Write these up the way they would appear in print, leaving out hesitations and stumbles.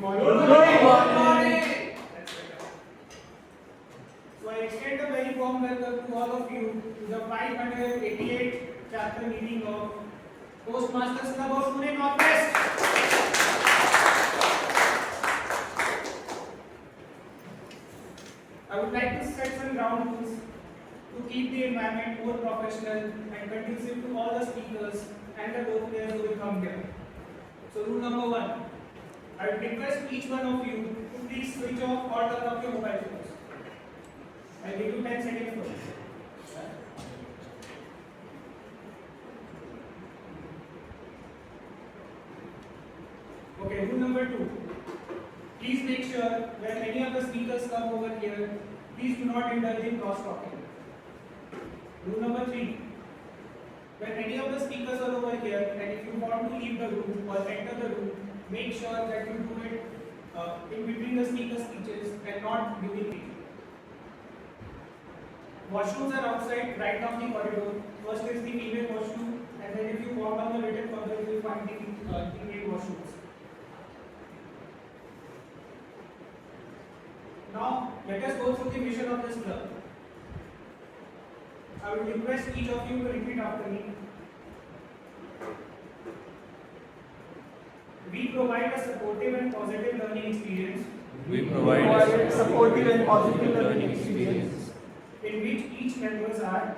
morning. Good morning. So I extend a very warm welcome to all of you to the 588th chapter meeting of Toastmasters Club of Pune Northwest. I would like to set some ground rules to keep the environment more professional and conducive to all the speakers and the role players who will come here. So rule number 1. I would request each one of you to please switch off or turn off your mobile phones. I'll give you 10 seconds for this. Okay, rule number 2. Please make sure when any of the speakers come over here, please do not indulge in cross talking. Rule number 3. When any of the speakers are over here and if you want to leave the room or enter the room, make sure that you do it in between the speaker speeches and not during it. Washrooms are outside right down the corridor. First is the female washroom, and then if you walk down the little further, you will find the female washrooms. Now, let us go through the mission of this club. I will request each of you to repeat after me. We provide a supportive and positive learning experience. We provide a supportive and positive learning experience In which each members are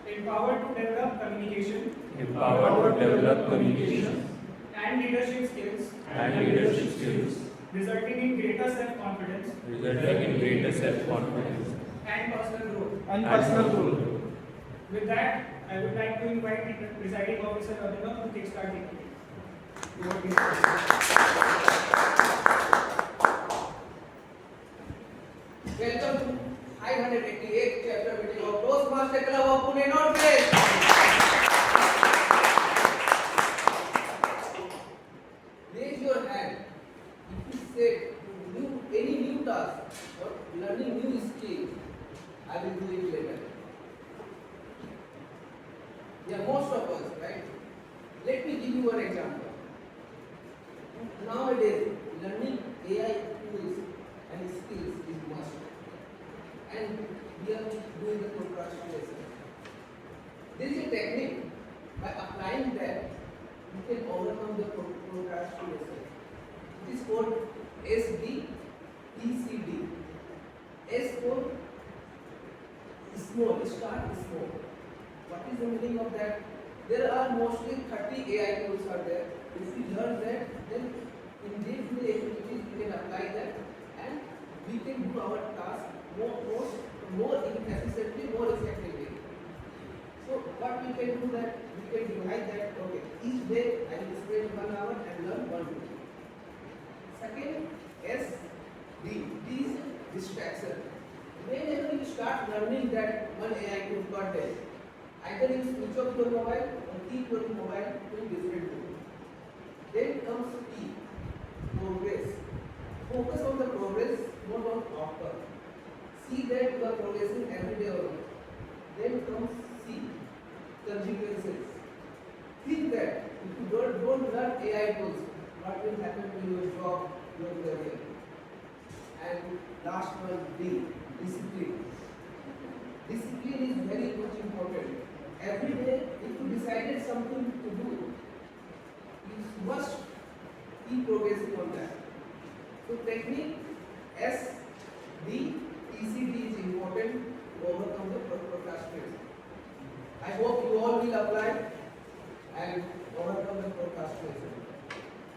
empowered to develop communication empowered to develop communication and leadership skills, and leadership skills, resulting in greater self-confidence resulting in greater self-confidence and personal growth. and personal growth. With that, I would like to invite the presiding officer Abhinav to kickstart the meeting. Over to you, sir. Welcome to 588th chapter meeting of Toastmaster Club of Pune Northwest. Raise your hand if you say any new task or learning new skill. I will do it later. Yeah, most of us, right? Let me give you an example. Nowadays, learning AI tools and skills is must. And we are doing the procrastination. There is a technique. By applying that, you can overcome the procrastination. It is called SDTCD. S for small, start small. What is the meaning of that? There are mostly 30 AI tools are there. If we learn that, then in day-to-day activities we can apply that and we can do our task more efficiently, more effectively. So what we can do that, we can divide that, okay, each day I will spend 1 hour and learn 1 tool. Second, S, D is distraction. Whenever you start learning that one AI tool per day, either you switch off your mobile or keep your mobile to different tool. Then comes P, progress. Focus on the progress, not on outcome. See that you are progressing every day or not. Then comes C, consequences. Think that if you don't learn AI tools, what will happen to your job, your career. And last one, D, discipline. Discipline is very much important. Every day, if you decided something to do, you must keep progressing on that. So technique S, D, TCD is important to overcome the procrastination. I hope you all will apply and overcome the procrastination.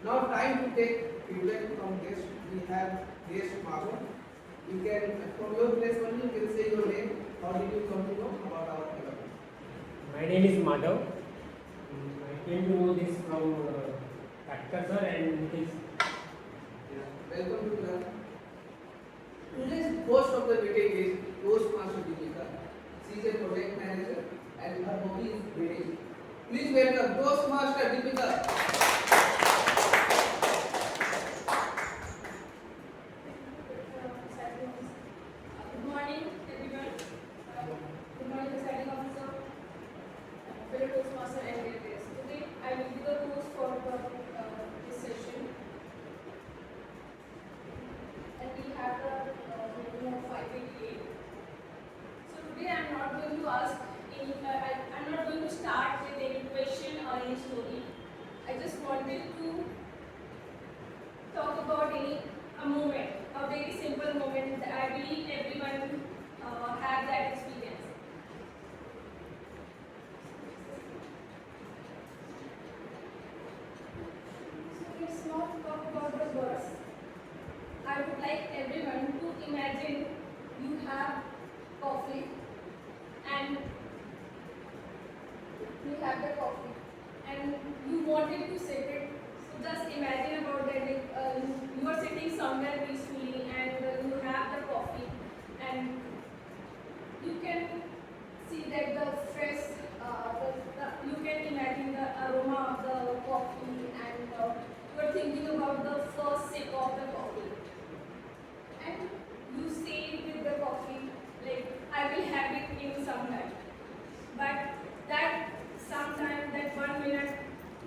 Now time to take feedback from guests. We have guest Madhav. You can, from your place only, you can say your name. How did you come to know about our club? My name is Madhav. I came to know this from Katkar sir and his. Welcome to club. Today's host of the meeting is Toastmaster Deepika. She is a project manager and her hobby is reading. Please welcome Toastmaster Deepika. Good morning, everyone. Good morning, presiding officer, fellow Toastmaster and guests. Today, I will be the host for the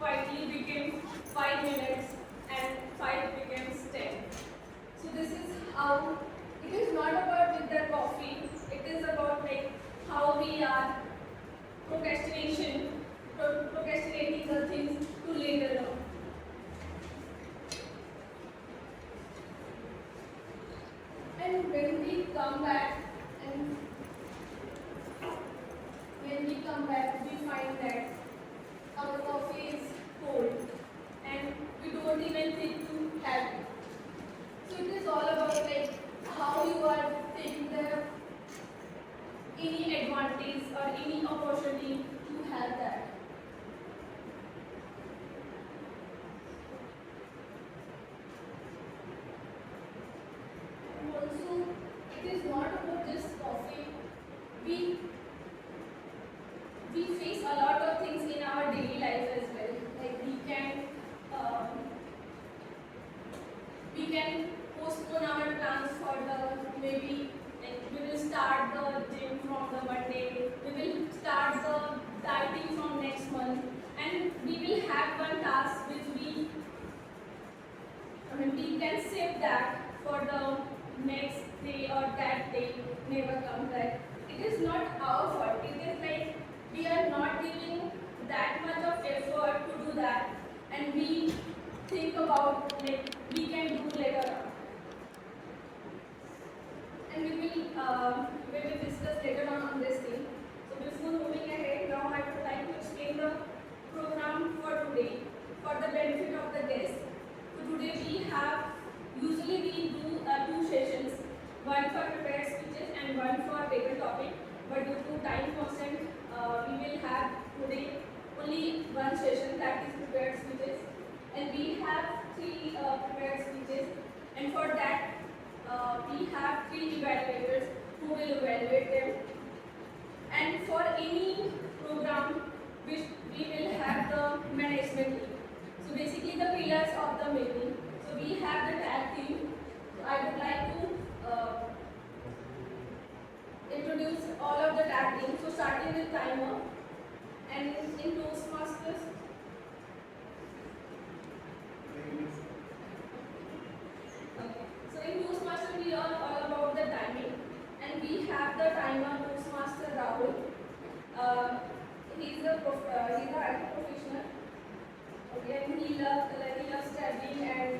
quietly became 5 minutes and 5 becomes 10. So this is how it is not about with the coffee, it is about like how we are procrastinating the things to later on. And when we come back, we find that our coffee is cold and we don't even think to have it. So it is all about like how you are taking the any advantage or any opportunity to have that. And also, it is not about just coffee. We we face a lot of things in our daily life as well. Like we can postpone our plans for the maybe like we will start the gym from the Monday, we will start the dieting from next month, and we will have one task which we can save that for the next day or that day never comes back. It is not our fault. It is like we are not giving that much of effort to do that, and we think about like we can do later on. And we will discuss later on this thing. So before moving ahead, now I would like to explain the program for today for the benefit of the guests. So today usually we do two sessions, one for prepared speeches and one for paper topic. But due to time constraint, we will have today only one session, that is prepared speeches, and we have three prepared speeches, and for that we have three evaluators who will evaluate them. And for any program which we will have the management team. So basically the pillars of the meeting. So we have the tag team. So I would like to introduce all of the tag team. So starting with timer and in Toastmasters. Okay. So in Toastmasters we learn all about the timing, and we have the timer Toastmaster Rahul. He's a IT professional. Okay, and he loves traveling and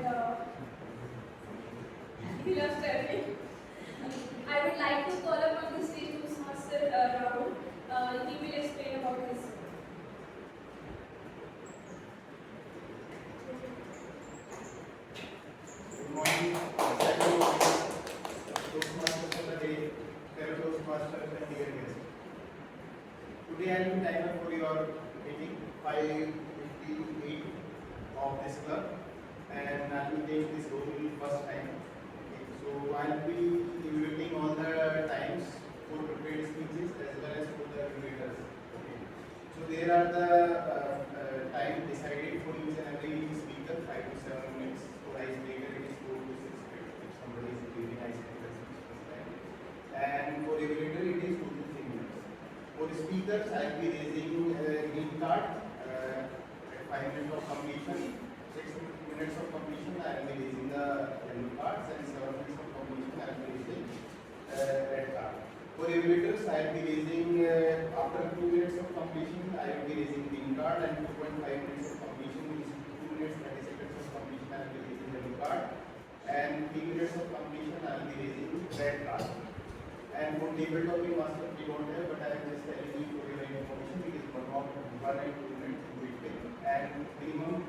he loves traveling. I would like to call upon the stage Toastmaster Rahul. He will explain about this. Good morning. Toastmasters for the day, fellow Toastmasters and dear guests. Today I will be timer for your meeting 5:58 of this club, and I will take this role first time. Okay. So I will be evaluating all the times for prepared speeches as well as for the evaluators. Okay. So there are the time decided for each and every speaker, 5 to 7 minutes. For icebreaker it is 4 to 6 minutes if somebody is giving icebreaker speech first time. And for evaluator it is 2 to 3 minutes. For speakers I will be raising green card at 5 minutes of completion. 6 minutes of completion I will be raising the yellow cards, and 7 minutes of completion I will be raising red card. For evaluators I will be raising after 2 minutes of completion I will be raising green card, and 2.5 minutes of completion is 2 minutes 30 seconds of completion I will be raising yellow card, and 3 minutes of completion I will be raising red card. And for table topic master we don't have, but I am just telling you for your information, it is 1 and 2 minutes in between, and minimum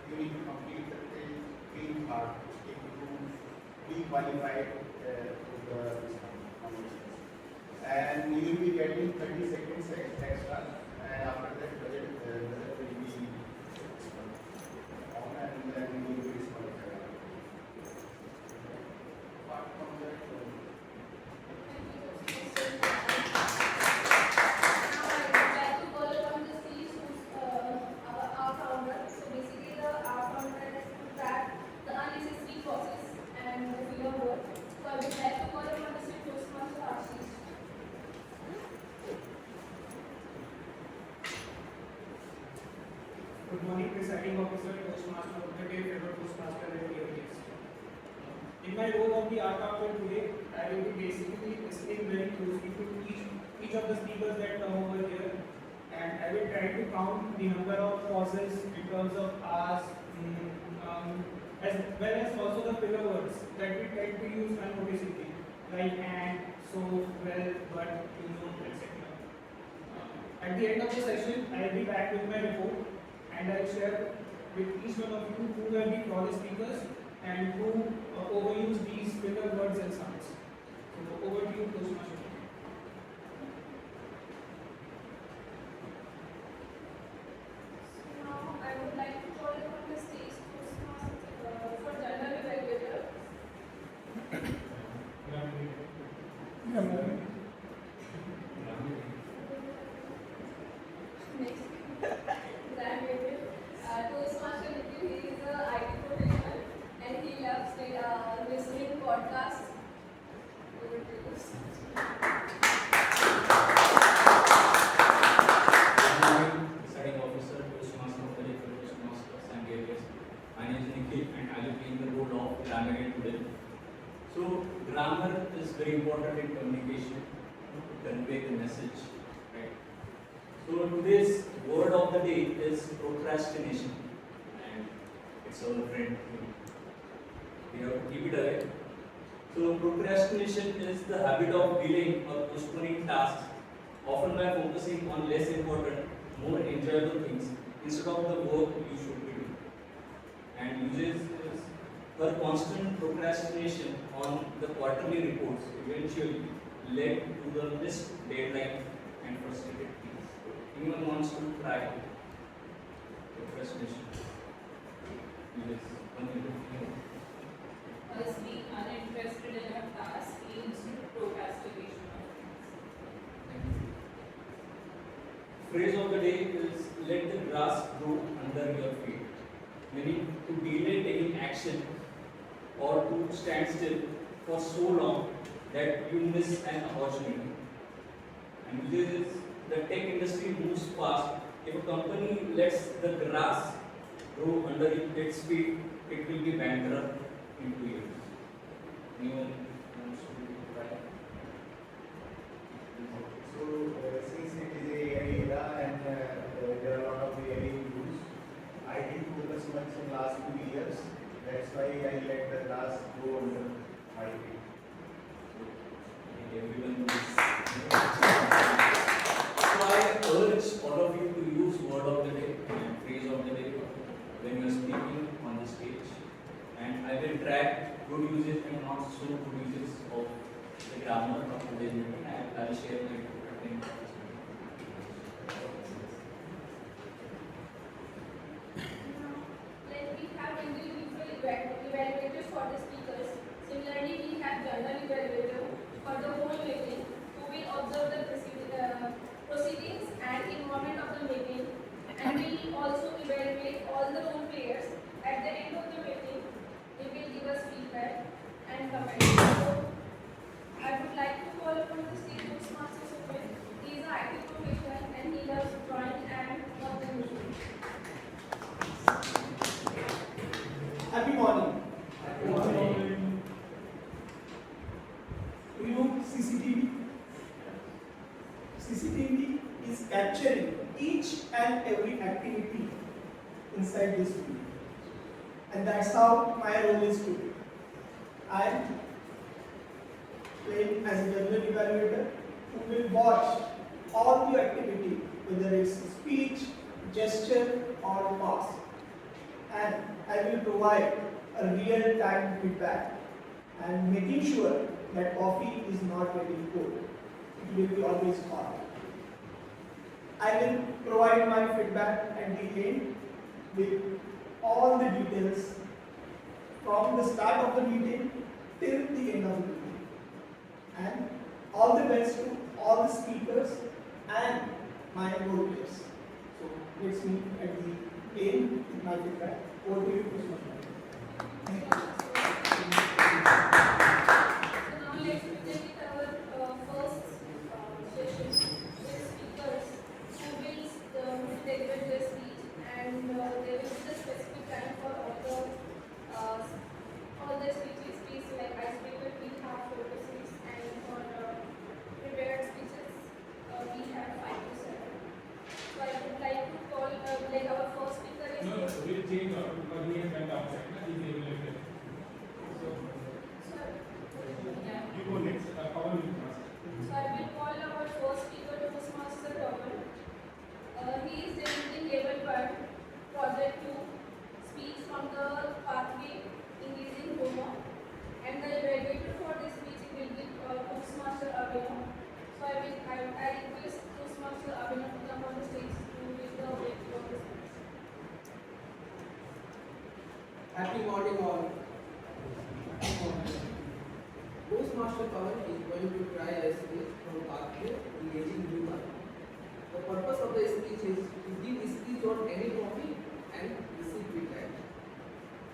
you need to complete the green card to be qualified for the competitions. And you will be getting 30 seconds extra, and after that budget will be on, and then you will be disqualified. Apart from that, Good morning, presiding officer, Toastmaster of the day, fellow Toastmaster and dear guests. In my role of the art captain today, I will be basically listening very closely to each of the speakers that come over here, and I will try to count the number of pauses in terms of hours, as well as also the filler words that we try to use unnoticeably, like and, so, well, but, etc. At the end of the session, I will be back with my report, and I will share with each one of you who were the flawless speakers and who overuse these filler words and sounds. So over to you, Toastmaster. Now, I would like to call upon the stage Toastmaster for general evaluator. Next, graduated. Toastmaster Nikhil, he is a IT professional and he loves listening podcasts. Over to you. Deciding officer, Toastmaster of the day, Toastmaster, and areas. My name is Nikhil and I will be in the role of grammar today. So, grammar is very important in communication to convey the message, right? So, today's word of the day is procrastination, and it's our friend. We have to keep it away. So, procrastination is the habit of delaying or postponing tasks, often by focusing on less important, more enjoyable things instead of the work you should be doing. And uses her constant procrastination on the quarterly reports eventually led to the missed deadline and frustrated teams. Anyone wants to try procrastination? Yes, 1 minute. Us being uninterested in a task leads to procrastination of things. Phrase of the day is let the grass grow under your feet. Meaning to delay taking action or to stand still for so long that you miss an opportunity. And this is the tech industry moves fast. If a company lets the grass grow under its feet, it will be bankrupt in 2 years. Anyone wants to try? So, since it is a AI era and there are a lot of AI tools, I did focus much in last 2 years. That's why I let the grass grow under my feet. Everyone knows. So I urge all of you to use word of the day and phrase of the day when you are speaking on the stage. And I will track good uses and not so good uses of the grammar of today's meeting. I will share my report at the end of this meeting. Like we have individual evaluators for the speakers. Similarly, we have general evaluator for the whole meeting who will observe the proceedings and environment of the meeting and will also evaluate all the role players. At the end of the meeting, they will give us feedback and comments. So, I would like to call upon the stage Toastmaster Sumit. He is an IT professional and he loves drawing and of the music. Happy morning. Happy morning. Do you know CCTV? CCTV is capturing each and every activity inside this room. And that's how my role is today. I am playing as a general evaluator who will watch all the activity, whether it's speech, gesture, or pass. And I will provide a real-time feedback and making sure that coffee is not getting cold. It will be always hot. I will provide my feedback at the end with all the details from the start of the meeting till the end of the meeting. And all the best to all the speakers and my role players. So let's meet at the end with my feedback. Over to you, Krishna. Thank you. So now let's begin with our first session with speakers who will deliver their speech and will change or because he has went outside, he is able to. So Sir, yeah. you go next. Pawan will first. So I will call our first speaker, Toastmaster Pawan. He is delivering level 1, project 2, speech from the pathway increasing homework. And the evaluator for this speech will be Toastmaster Abhinav. So I request Toastmaster Abhinav to come on the stage to give the objective of the speech. Happy morning all. Toastmaster Pawan is going to try a speech from pathway engaging humor. The purpose of the speech is to give speech on any topic and receive feedback.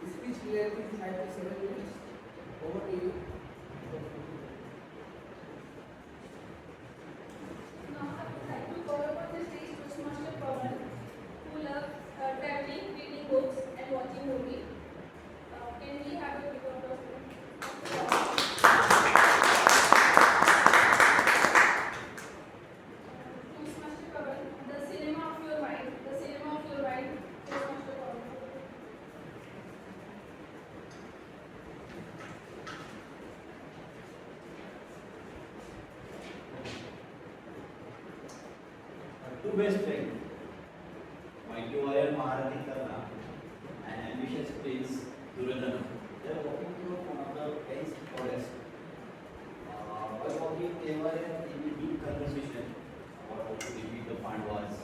The speech length is 5 to 7 minutes. Over to you. Now I would like to call upon the stage Toastmaster Pawan, who loves traveling, reading books, and watching movies. Can we have a big applause for him? Toastmaster Pawan, the cinema of your mind, Toastmaster Pawan. Two best friends, mighty warrior Maharani Karna and ambitious prince Duryodhana. They are walking through one of the dense forest. While walking, they were in a deep conversation about how to defeat the Pandavas,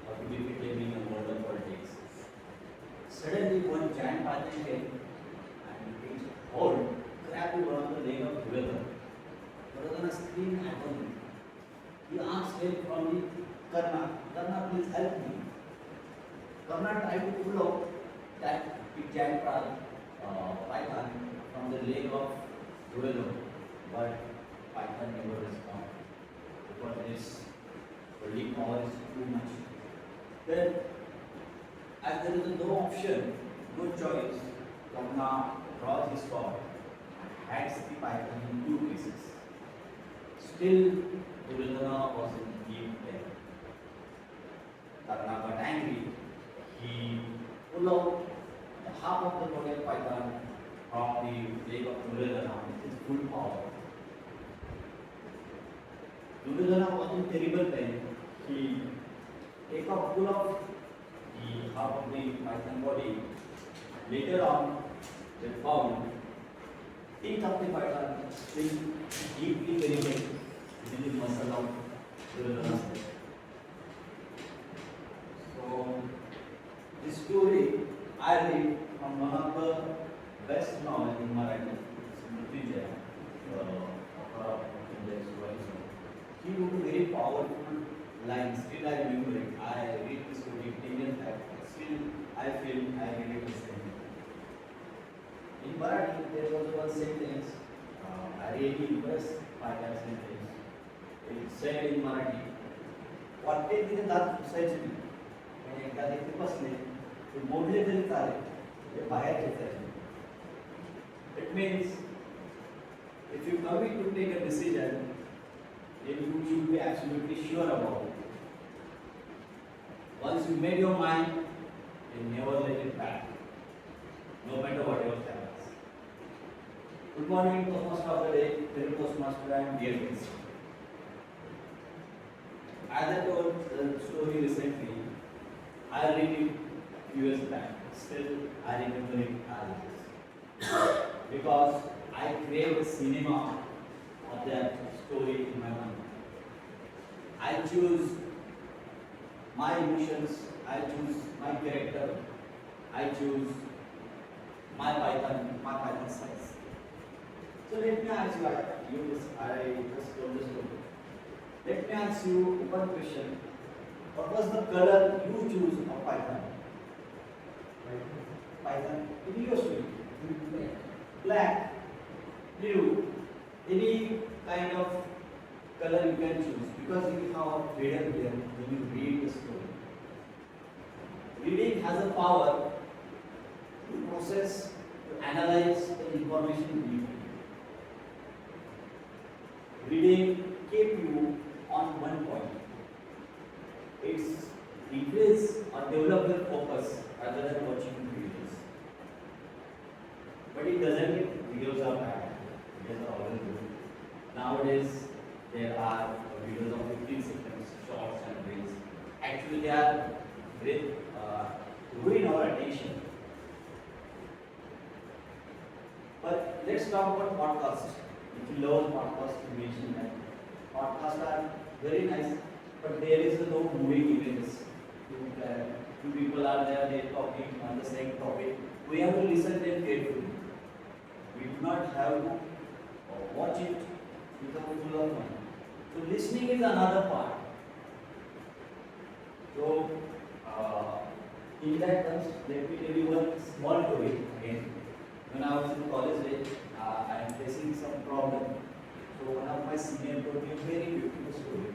how to defeat them in the world of politics. Suddenly, one giant python came and its hold grabbed one of the leg of Duryodhana. Duryodhana screamed agony. He asked help from the Karna, please help me. Karna tried to pull out that big giant python from the leg of Duryodhana, but python never responded because its holding power is too much. Then, as there is no option, no choice, Karna draws his sword and hacks the python in 2 pieces. Still, Duryodhana was in deep terror. Karna got angry. He pulled out the half of the crocodile python from the leg of Duryodhana with his full power. Duryodhana was in terrible pain. He take a pull of the half of the python body. Later on, they found teeth of the python still deeply buried within the muscle of Duryodhana's head. So, this story I read from one of the best novels in Marathi, Mrityunjay, author of Mrityunjay Survivor. He wrote very powerful lines. Still I remember it. I read this story 10 years back. Still I feel I relate the same. In Marathi there was one sentence I really impressed by that sentence. It said in Marathi, वाटते तिथे दात पुसायचे नाही. आणि एकदा तिथे बसले ते मोडले तरी चालेल ते बाहेर खेचायचे. It means if you commit to take a decision, then you should be absolutely sure about it. Once you made your mind, then never let it back, no matter whatever happens. Good morning, Toastmaster of the day, fellow Toastmaster and dear guests. As I told the story recently, I read it few years back. Still, I remember it as it is. Because I crave the cinema of that story in my mind. I choose my emotions, I choose my character, I choose my python size. So let me ask you, I just told the story. Let me ask you one question. What was the color you choose of python? Python, in your story. Black, blue, any kind of color you can choose because you have freedom here when you read the story. Reading has a power to process, to analyze the information deeply. Reading keeps you on one point. It's increase or develop your focus rather than nowadays there are videos of 15 seconds, shorts and reels. Actually, they are very ruin our attention. But let's talk about podcasts. If you love podcasts, you mentioned that podcasts are very nice, but there is no moving images. Two people are there, they are talking on the same topic. We have to listen to them carefully. We do not have to watch it without full of fun. So listening is another part. So in that terms, let me tell you one small story again. When I was in college days, I am facing some problem. So one of my seniors told me a very beautiful story.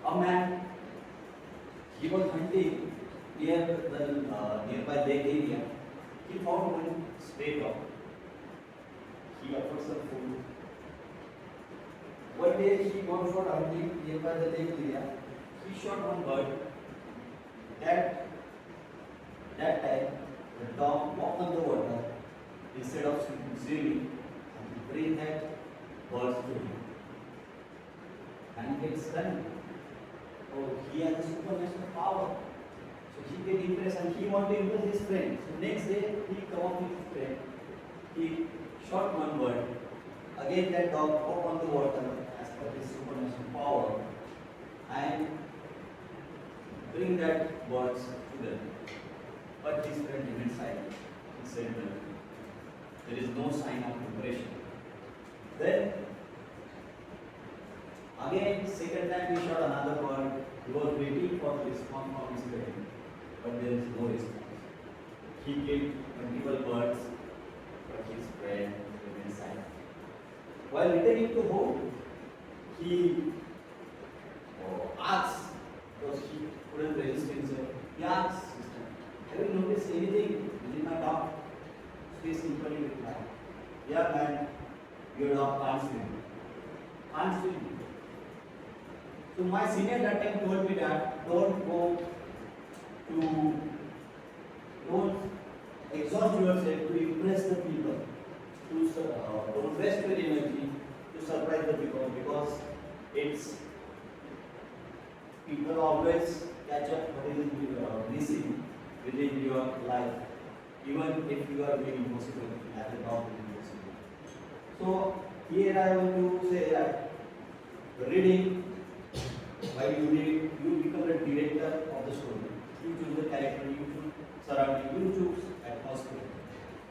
A man, he was hunting near the nearby lake area. He found one stray dog. He offered some food. One day he went for hunting nearby the lake area. He shot one bird. That time, the dog walked on the water instead of swimming and bring that bird to him. And gets done. Oh, he has a supernatural power. So he get impressed and he want to impress his friend. So next day he come up with his friend. He shot one bird. Again that dog walked on the water as per his supernatural power and bring that birds to them. But his friend remained silent. He said, there is no sign of preparation. Then, again, second time he shot another bird. He was waiting for the response from his friend, but there is no response. He killed multiple birds, but his friend remained silent. While returning to home, he asked, because he couldn't resist himself, he asked, have you noticed anything within my dog? She simply replied, yeah man, your dog can't swim. Can't swim. So my senior that time told me that don't exhaust yourself to impress the people, to invest your energy to surprise the people, because it's people always catch up what is missing within your life, even if you are doing impossible as a dog is impossible. So here I want to say that reading, while you read, you become the director of the story. You choose the character, you choose surrounding, you choose atmosphere.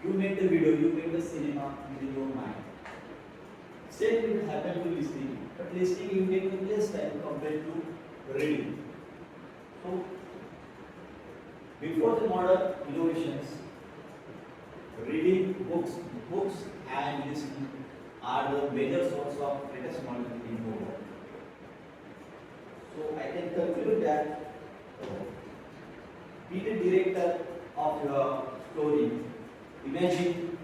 You make the video, you make the cinema within your mind. Same will happen to listening, but listening you take less time compared to reading. So before the modern innovations, reading books and listening are the major source of latest knowledge in the world. So I can conclude that be the director of your story. Imagine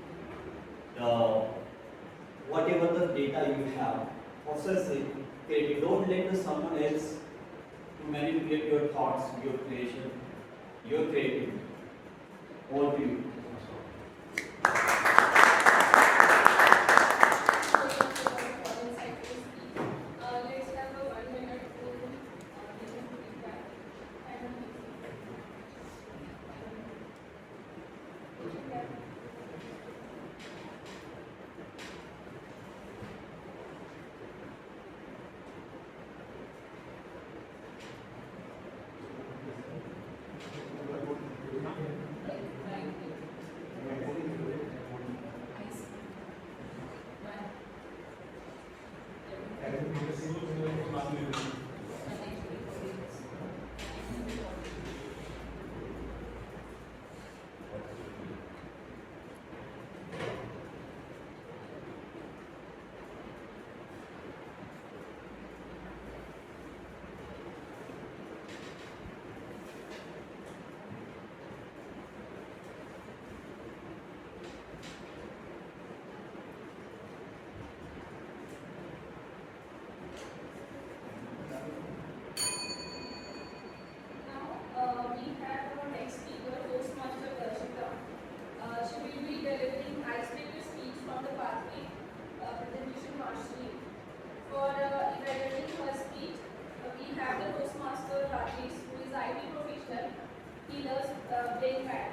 whatever the data you have, process it, create it. Don't let someone else to manipulate your thoughts, your creation, your creativity. Over to you. Let's have a 1 minute to listen to feedback.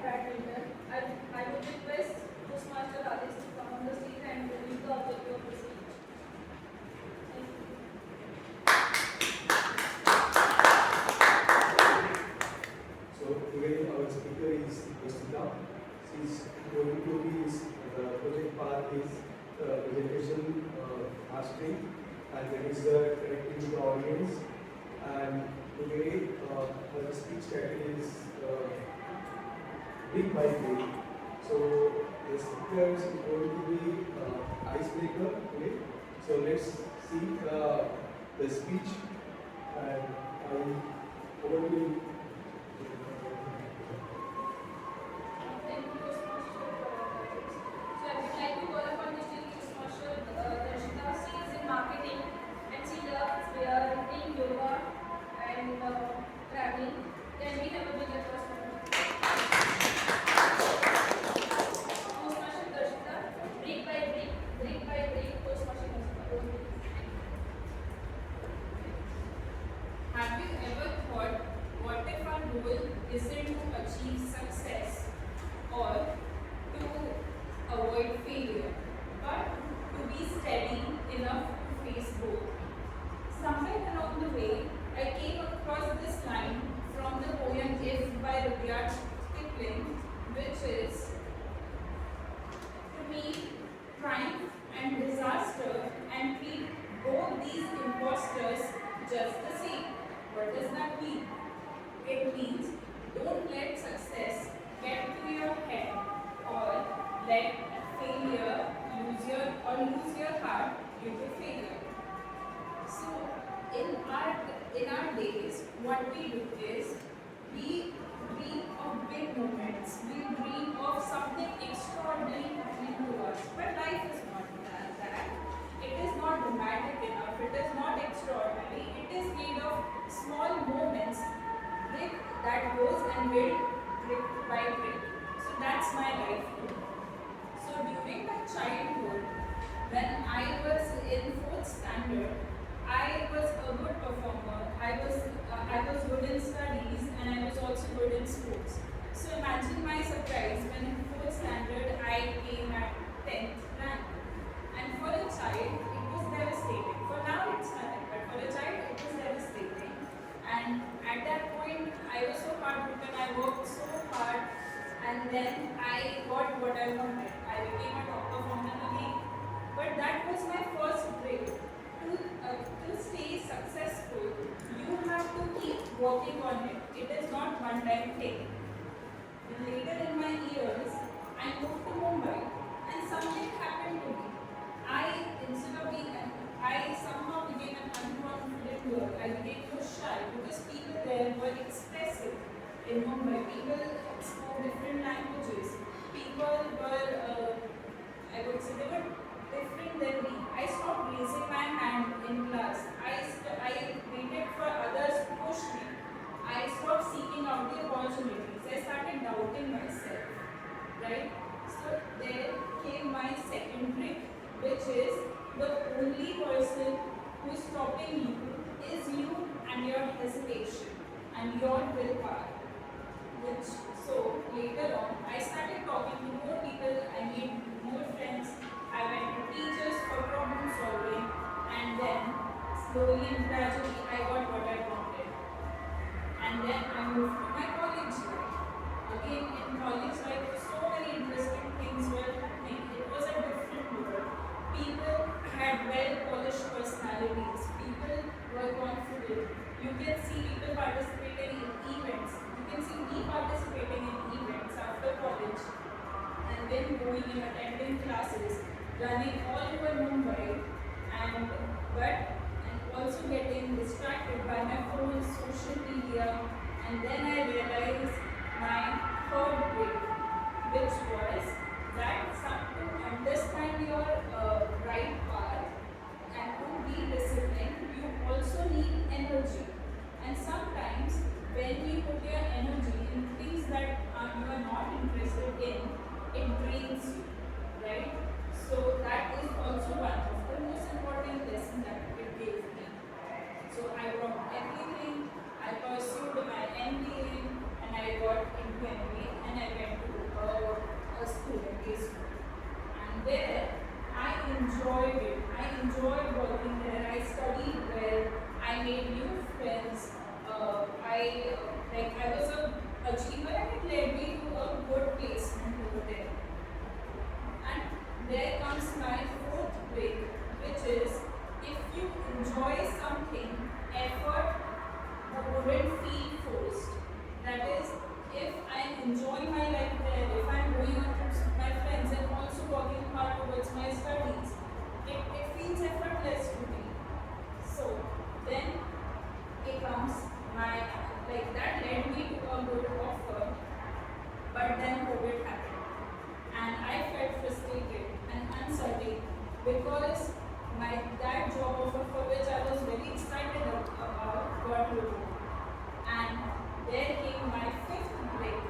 badminton. I would request Postmaster Rajesh to come on the stage and read the objective of the speech. Thank you. So today our speaker is Rosita. She is going to be the project part is presentation mastering, and that is connecting with the audience. And today her speech category is brick by brick. So the speaker is going to be icebreaker today. So let's see the speech, and I over to you. Thank you, Postmaster. So I would like to call upon Distinguished Postmaster Darshita. She is in marketing and she loves reading, yoga and traveling. Can we have a big applause for her? Postmaster Darshita, brick by brick, Postmaster Darshita. Have you ever thought, what if our goal isn't to achieve success or to avoid failure, but to be steady enough to face both? Somewhere along the way, I came across this line from the poem If by Rudyard Kipling, which is, to me, triumph and disaster and treat both these imposters just the same. What does that mean? It means don't let success get to your head or let failure lose your heart due to failure. So in our days, what we do is we dream of big moments. We dream of something extraordinary happening to us. But life is not that. It is not dramatic enough. It is not extraordinary. It is made of small moments, brick that goes and build brick by brick. So that's my life too. So during my childhood, when I was in 4th standard, I was a good performer. I was good in studies and I was also good in sports. So imagine my surprise when in 4th standard I came at 10th rank. And for a child, it was devastating. For now, it's nothing, but for a child, it was devastating. And at that point, I was so heartbroken. I worked so hard, and then I got what I wanted. I became a top performer again. But that was my first break. To stay successful, you have to keep working on it. It is not one-time thing. Later in my years, I moved to Mumbai, and something happened to me. I somehow became an unconfident girl. I became so shy because people there were expressive. In Mumbai, people spoke different languages. People were, I would say, they were different than me. I stopped raising my hand in class. I waited for others to push me. I stopped seeking out the opportunities. I started doubting myself. Right? So there came my second trick, which is the only person who is stopping you is you and your hesitation and your willpower. So later on, I started talking to more people, I made more friends, I went to teachers for problem solving, and then slowly and gradually I got what I wanted. And then I moved to my college life. Again, in college life, so many interesting things were happening. It was a different world. People had well-polished personalities. People were confident. You can see people participating in events. You can see me participating in events after college, and then going and attending classes, running all over Mumbai, and also getting distracted by my phone, social media, and then I realized my third break, which was that to understand your right path and to be disciplined, you also need energy. And sometimes when you put your energy in things that you are not interested in, it drains you, right? So that is also one of the most important lessons that it gave me. So I dropped everything, I pursued my MBA, and I got into there. And there comes my fourth break, which is if you enjoy something, effort wouldn't feel forced. That is, if I enjoy my life there, if I'm going on trips with my friends and also working hard towards my studies, it feels effortless to me. So then it comes my, like that led me to a good offer, but then COVID happened and I felt frustrated and uncertain because that job offer for which I was very excited about got removed. And there came my fifth break,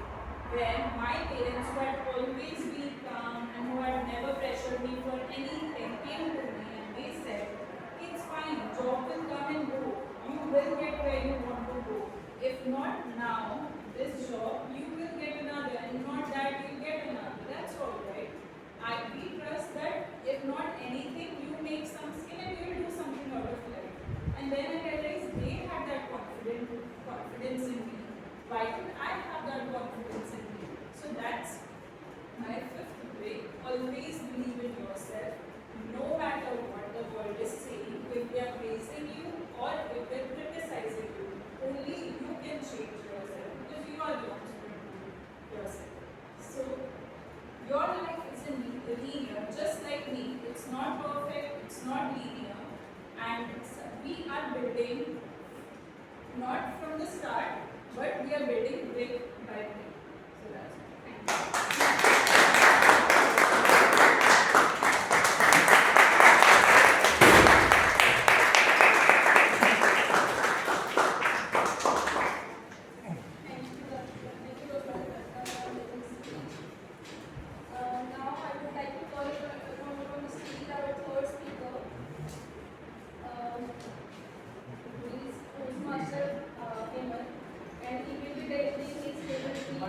where my parents, who had always been calm and who had never pressured me for anything, came to me and they said, it's fine, job will come and go. You will get where you want to go. If not now, this job, you will get another, and not that you get another. That's all right. We trust that if not anything, you make some skill and you will do something out of life. And then I realized they had that confidence in me. Why don't I have that confidence in me? So that's my fifth break. Always believe in yourself. No matter what the world is saying, if they are praising you or if they are criticizing you, only you can change yourself because you are the one to yourself. So your life isn't linear, just like me. It's not perfect, it's not linear, and we are building not from the start, but we are building brick by brick. So that's it. Thank you. Now I would like to call on Mr. our third speaker. He is Postmaster Hemant, and he will be delivering his favorite speech.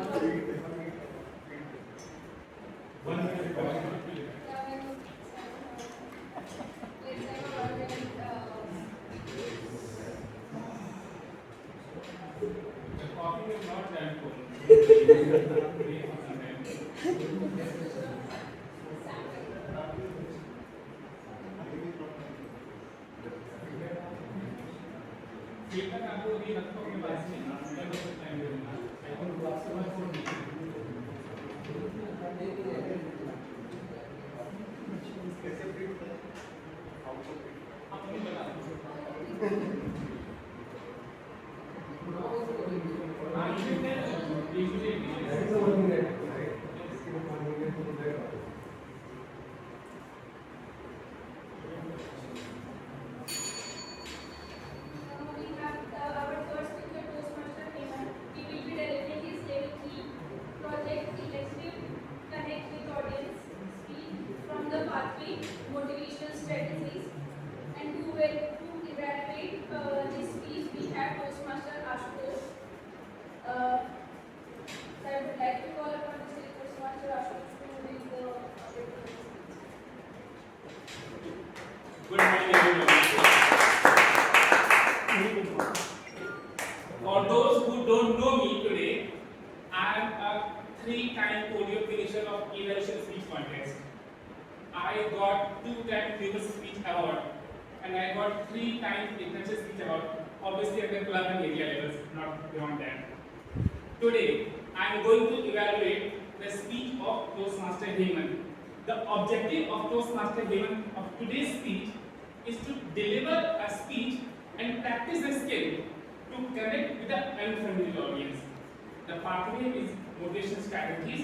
The coffee is not that cold. Feedback आपको ये रखो अपने पास में time देना I think वो आपसे मत कैसे प्रिंट करें? आप मुझे बता दो हाँ We have our first speaker, Postmaster Hemant. He will be delivering his level 3 project Elective Connect with Audience speech from the pathway motivational strategies. And to evaluate this speech, we have Postmaster Ashutosh. I would like to call upon the state Postmaster Ashutosh to read the Good morning, everyone. For those who don't know me today, I am a 3-time podium finisher of Evaluation Speech Contest. I got 2-time Famous Speech Award, and I got 3 times International Speech Award, obviously at the club and area levels, not beyond that. Today, I am going to evaluate the speech of Toastmaster Hemant. The objective of Toastmaster Hemant of today's speech is to deliver a speech and practice a skill to connect with the unfamiliar audience. The pathway is motivation strategies,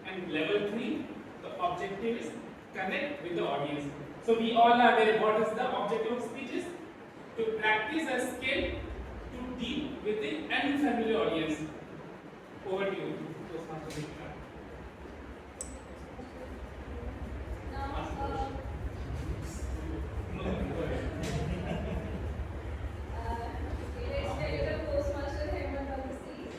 and level 3, the objective is connect with the audience. So we all are aware what is the objective of speech is to practice a skill to deal with the unfamiliar audience. Over to you, Toastmaster Hemant. now. Let's tell you the Postmaster Hemant on the stage.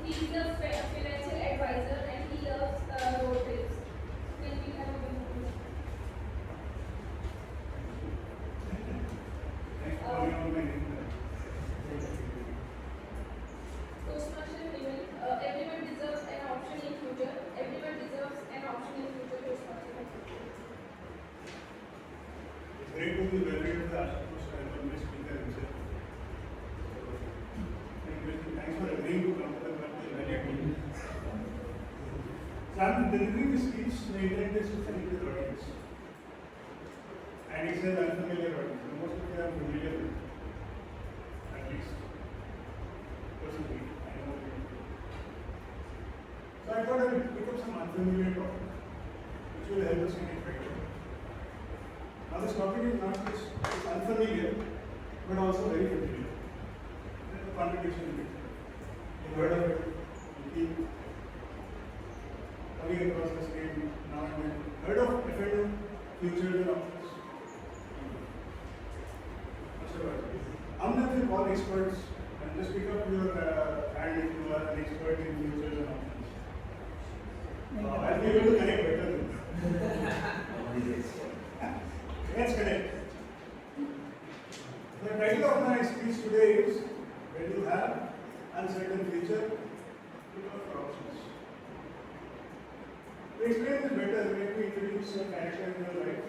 He is a financial advisor and he loves road trips. Can we have a video? Postmaster Hemant, everyone deserves an So I'm delivering this speech, the intent is to connect with the audience. And it's an unfamiliar audience. So most of you are familiar with, at least personally, I know it. So I thought I would pick up some unfamiliar topic, which will help us connect better. Now this topic is not just it's unfamiliar, but also very familiar. There's a contradiction in it. You've heard of it, you keep coming across this name now and then. Heard of FNO, futures and options? I'm not going to call experts and just pick up your hand if you are an expert in futures and options. I'll be able to connect better with you. Let's connect. The title of my speech today is when you have uncertain future, look out for options. To explain this better, let me introduce a character in your life.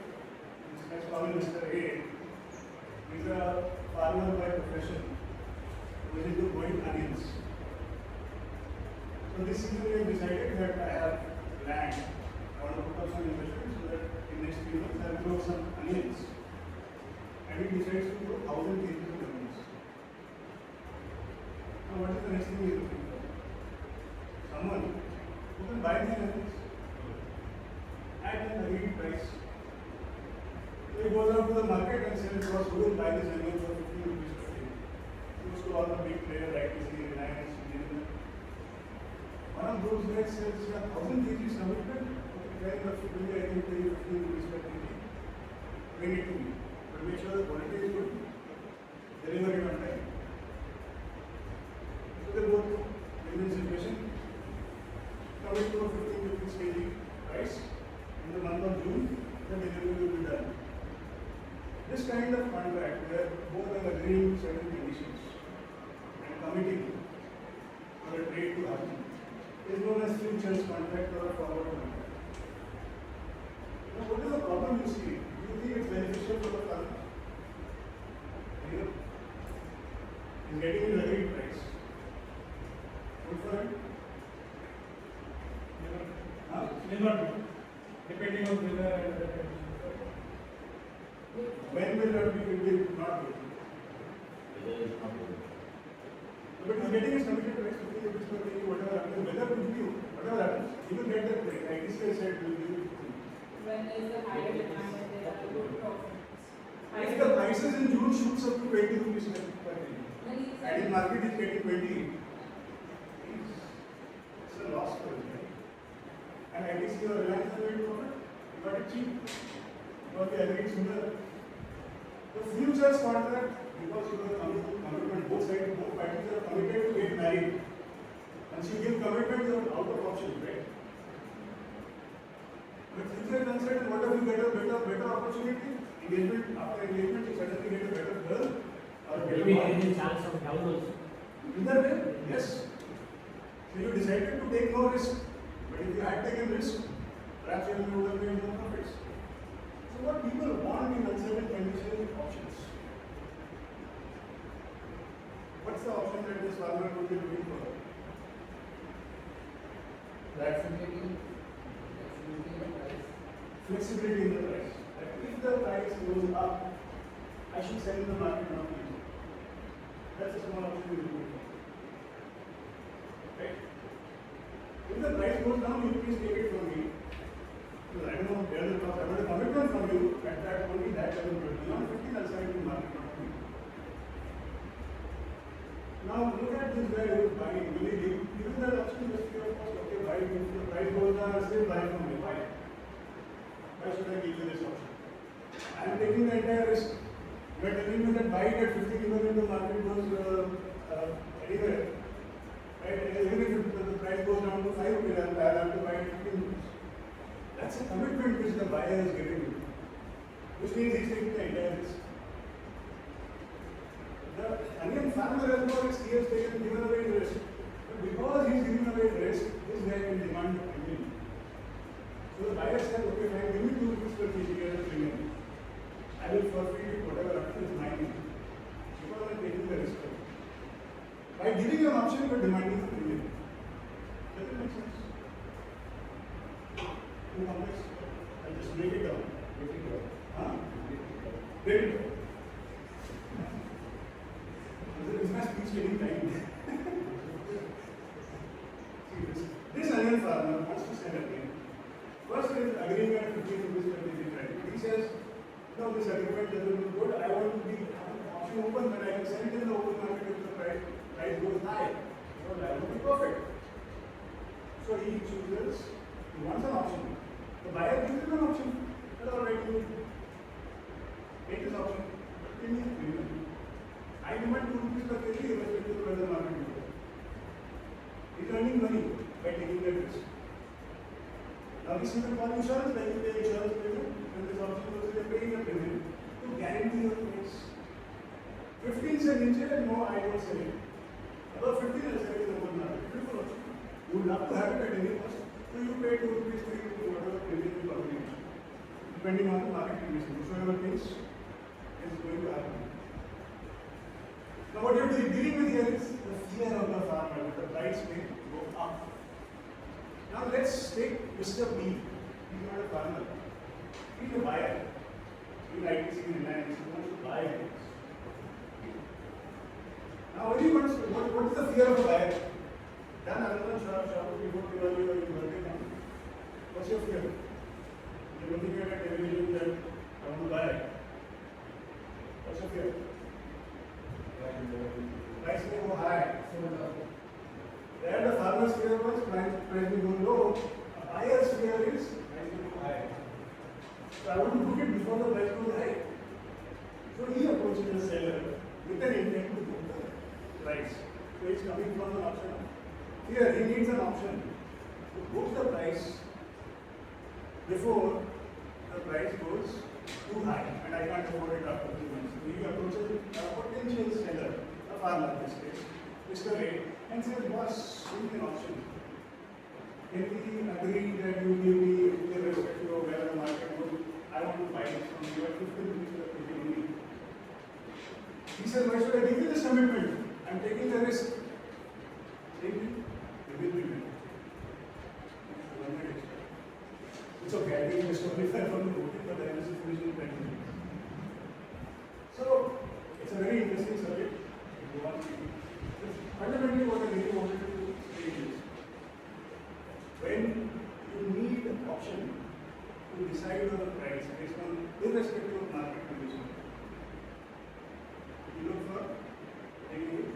Let's call him Mr. A. He's a farmer by profession who is into growing onions. So this season we have decided that I have land. I want to put up some investment so that in next few months I will grow some onions. And he decides to grow 1,000 kg of onions. Now what is the next thing he is looking for? Someone who can buy these onions at an agreed price. So he goes out to the market and says, "Boss, who will buy this onion for 15 rupees per kg?" He goes to all the big players like ITC, Reliance, Indian. One of those guys says, "Yeah, 1,000 kg is commitment. Okay, fair enough. I can pay you 15 rupees per kg. Bring it to me. But make sure the quality is good. Deliver it on time." So they both win-win situation. Coming to a 15 rupees kg price in the month of June, the delivery will be done. This kind of contract where both are agreeing certain conditions and committing for a trade to happen is known as futures contract or a forward contract. Now, what is the problem you see? Do you think it's beneficial for the farmer? He's getting the agreed price. Good for him? May not be, depending on whether and other conditions. When will that be? Will not be. But he's getting his committed price, 15 rupees per kg, whatever happens, whether it will give, whatever happens, he will get that price. ITC said will give it. When there is a higher demand and there are good profits. If the prices in June shoots up to 20 rupees per kg, and in market is getting 20, it's a loss for him, right? And ITC or Reliance are going to profit, you got it cheap, because they agreed sooner. The futures contract, because you have commitment, both sides, both parties are committed to get married. Once you give commitment, you are out of options, right? But future is uncertain, what if you get a better opportunity? Engagement, after engagement, you suddenly get a better girl or a better Maybe man. there is a chance of down also. Either way, yes. So you decided to take no risk. But if you had taken risk, perhaps you would have made more profits. So what people want in uncertain conditions is options. What's the option that this farmer would be looking for? Flexibility. Flexibility in the price. That if the price goes up, I should sell in the market, not leave. That's a small option you're looking for. Right? If the price goes down, you please take it from me. Because I don't know where the cost. I got a commitment from you at that only that level, but beyond 15, I'll sell it in the market, not me. Now look at this guy who is buying. Will he give that option just free of cost? Okay, buy. If the price goes down, I'll still buy from you. Why? Why should I give you this option? I am taking the entire risk. You are telling me that buy it at 50 even if the market goes anywhere. Right? Even if the price goes down to 5 rupees, I'll have to buy it at 15 rupees. That's a commitment which the buyer is giving you. Which means he's taking the entire risk. The onion farmer has no risk, he has given away the risk. But because he's giving away the risk, this guy can demand the premium. So the buyer said, okay, fine, give me 2 rupees per kg as a premium. I will forfeit whatever option is mine. Because I'm taking the risk. By giving you an option, you are demanding the premium. Does it make sense? too complex? I'll just break it down. Huh? Break it down. Is my speech taking time? See, this Onion farmer wants to sell again. First is agreeing at 15 rupees per kg price. He says, no, this agreement doesn't look good. I want to be option open, but I can sell it in the open market if the price goes high. So that would be perfect. So he chooses, he wants an option. The buyer gives him an option. But all right, you take this option. Give me a premium. I demand 2 rupees per kg irrespective of where the market goes. He's earning money by taking that risk. Now this is called insurance, like you pay insurance premium, when this option goes, they are paying a premium to guarantee your price. 15 cents instead, no, I don't sell it. Above 15, I sell it in the open market. Beautiful option. You would love to have it at any cost. So you pay 2 rupees, 3 rupees, whatever premium you calculate, depending on the market condition. Whichever case is going to happen. Now what you're dealing with here is the fear of the farmer that the price may go up. Now let's take Mr. B. He's not a farmer. He's a buyer. He likes in land. He wants to buy it. Now what is the fear of a buyer? Done another shop before Diwali or your birthday comes. What's your fear? You're looking at a television that I want to buy it. What's your fear? Price may go high. There the farmer's fear was price may go low. A buyer's fear is price may go high. So I want to book it before the price goes high. So he approaches the seller with an intent to book the price. So he's coming from an option. Here he needs an option to book the price before the price goes too high and I can't afford it after 3 months. So he approaches a potential seller, a farmer in this case, Mr. A, and says, boss, give me an option. Can we agree that you give me, irrespective of where the market goes, I want to buy it from you at 50 rupees per kg only. He said, why should I give you this commitment? I'm taking the risk. Take it, give me the It's okay, I think just only 5 from the voting, but I was finishing 20 minutes. So, it's a very interesting subject. Fundamentally, what I really wanted to say is, when you need an option to decide on the price based on irrespective of market conditions, you look for any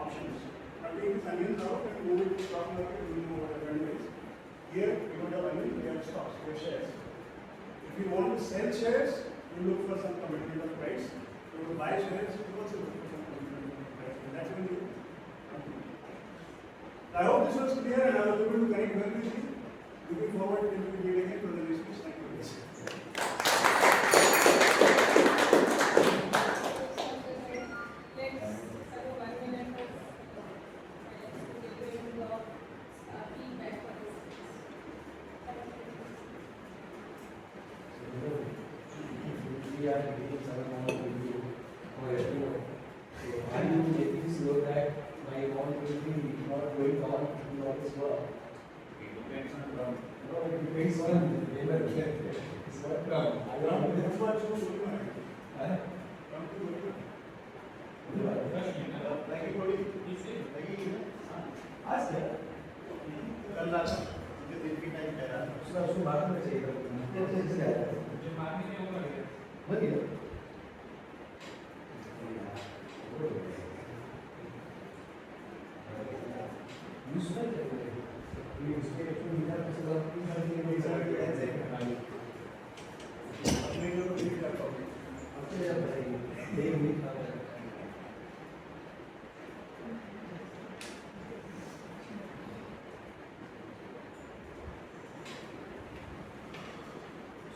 options. Now, take this onions out and move it to stock market, you know what a vendor is. Here, we don't have onions, we have stocks, we have shares. If you want to sell shares, you look for some commitment of price. If you want to buy shares, you also look for some commitment of price. And that's when you come to it. I hope this was clear and I was able to connect well with you. Looking forward to meeting again for the next speech. Thank you. We are getting some amount of review or so are you making sure that my amount will be not going on in office work? It depends on ground. No, it depends on whether it's not done. I don't know. That's what you should know. Huh? Come to work. आज है कल रात मुझे दिन की time कह रहा उसको बात में चाहिए जो मारने में होगा बढ़िया यूज़फुल है ये उसके लिए मिला तो अपने जो भी कर पाओगे अपने जब भाई एक मिनट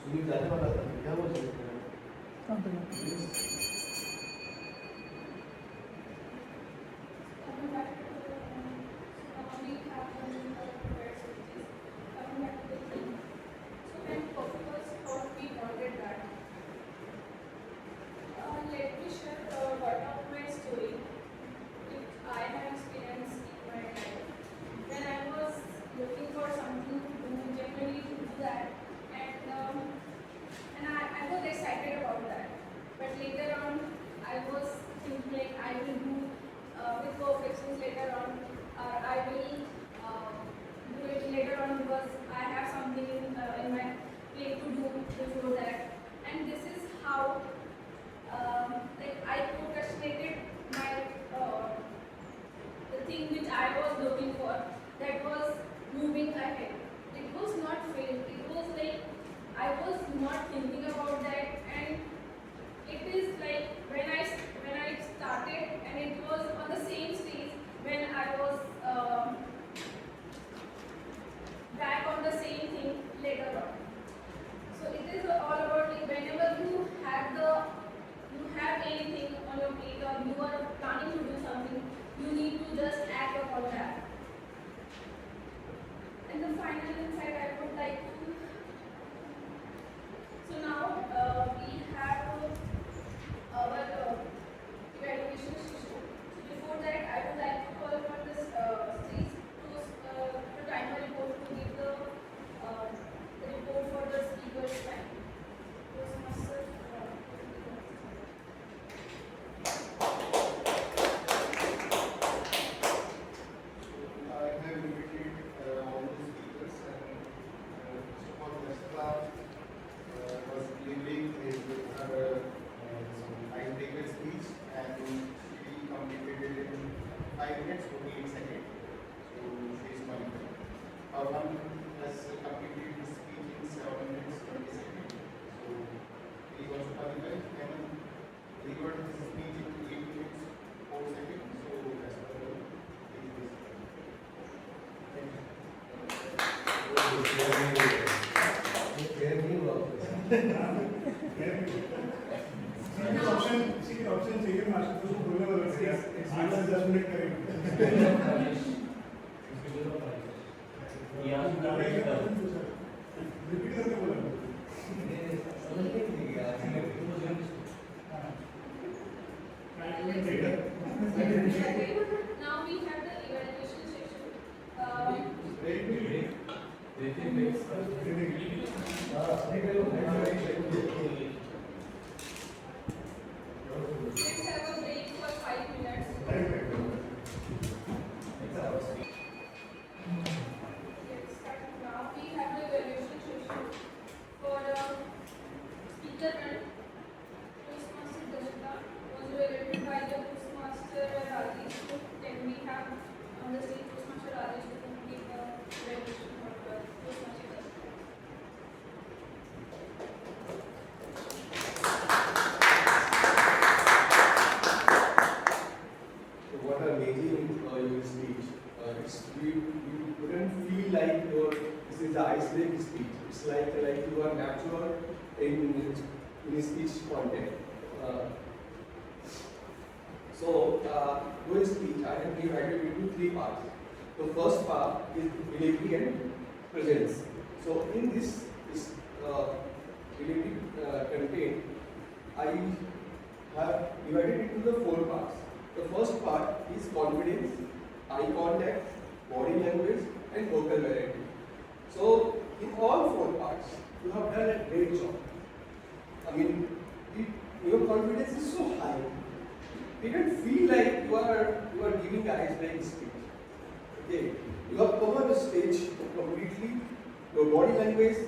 सुनील जाने वाला था क्या बोल सकते हैं Coming back to the, we have one prepared strategies. Coming back to the theme. So when purpose thought we wanted that. Let me share one of my story which I have experienced in my life. When I was looking for something to do, generally to do that, option चाहिए master को बोलने वाला है 8 से 10 minute करेंगे repeat करके बोला Now we have the evaluation session. Let's have a break for 5 minutes. Yes, now we have the evaluation session for speaker and Toastmaster Dashita was evaluated by the Toastmaster Rajesh. Then we have on the stage Toastmaster Rajesh to complete the evaluation for the Toastmaster Dashita. So what amazing your speech. You couldn't feel like this is the ice break speech. It's like you are natural in speech content. Your speech I have divided into 3 parts. The first part is delivery and presence. So in this delivery content, I have divided it into the 4 parts. The first part is confidence, eye contact, body language, and vocal variety. So, in all 4 parts, you have done a great job. I mean, your confidence is so high. You don't feel like you are giving an ice-breaking speech. Okay, you have covered the stage completely. Your body language,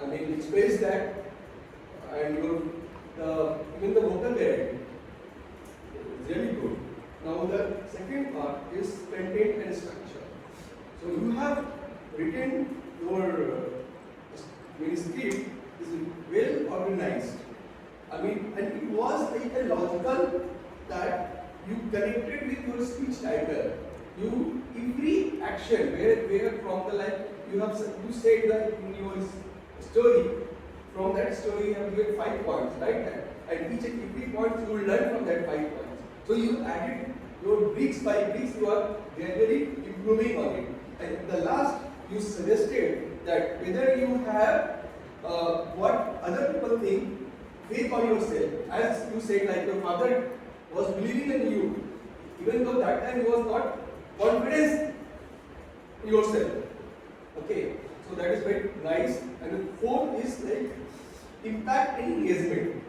I mean, express that, and even the vocal variety is really good. Now the second part is content and structure. So you have written your script is well organized. I mean, and it was like a logical that you connected with your speech title. You every action where from the you said that in your story, from that story you have given 5 points, right? And each and every point you will learn from that 5 points. So you added your bricks by bricks, you are gradually improving on it. And the last, you suggested that whether you have what other people think, faith on yourself. As you said, like your father was believing in you, even though that time you was not confident in yourself. Okay, so that is very nice. And the 4th is like impact and engagement.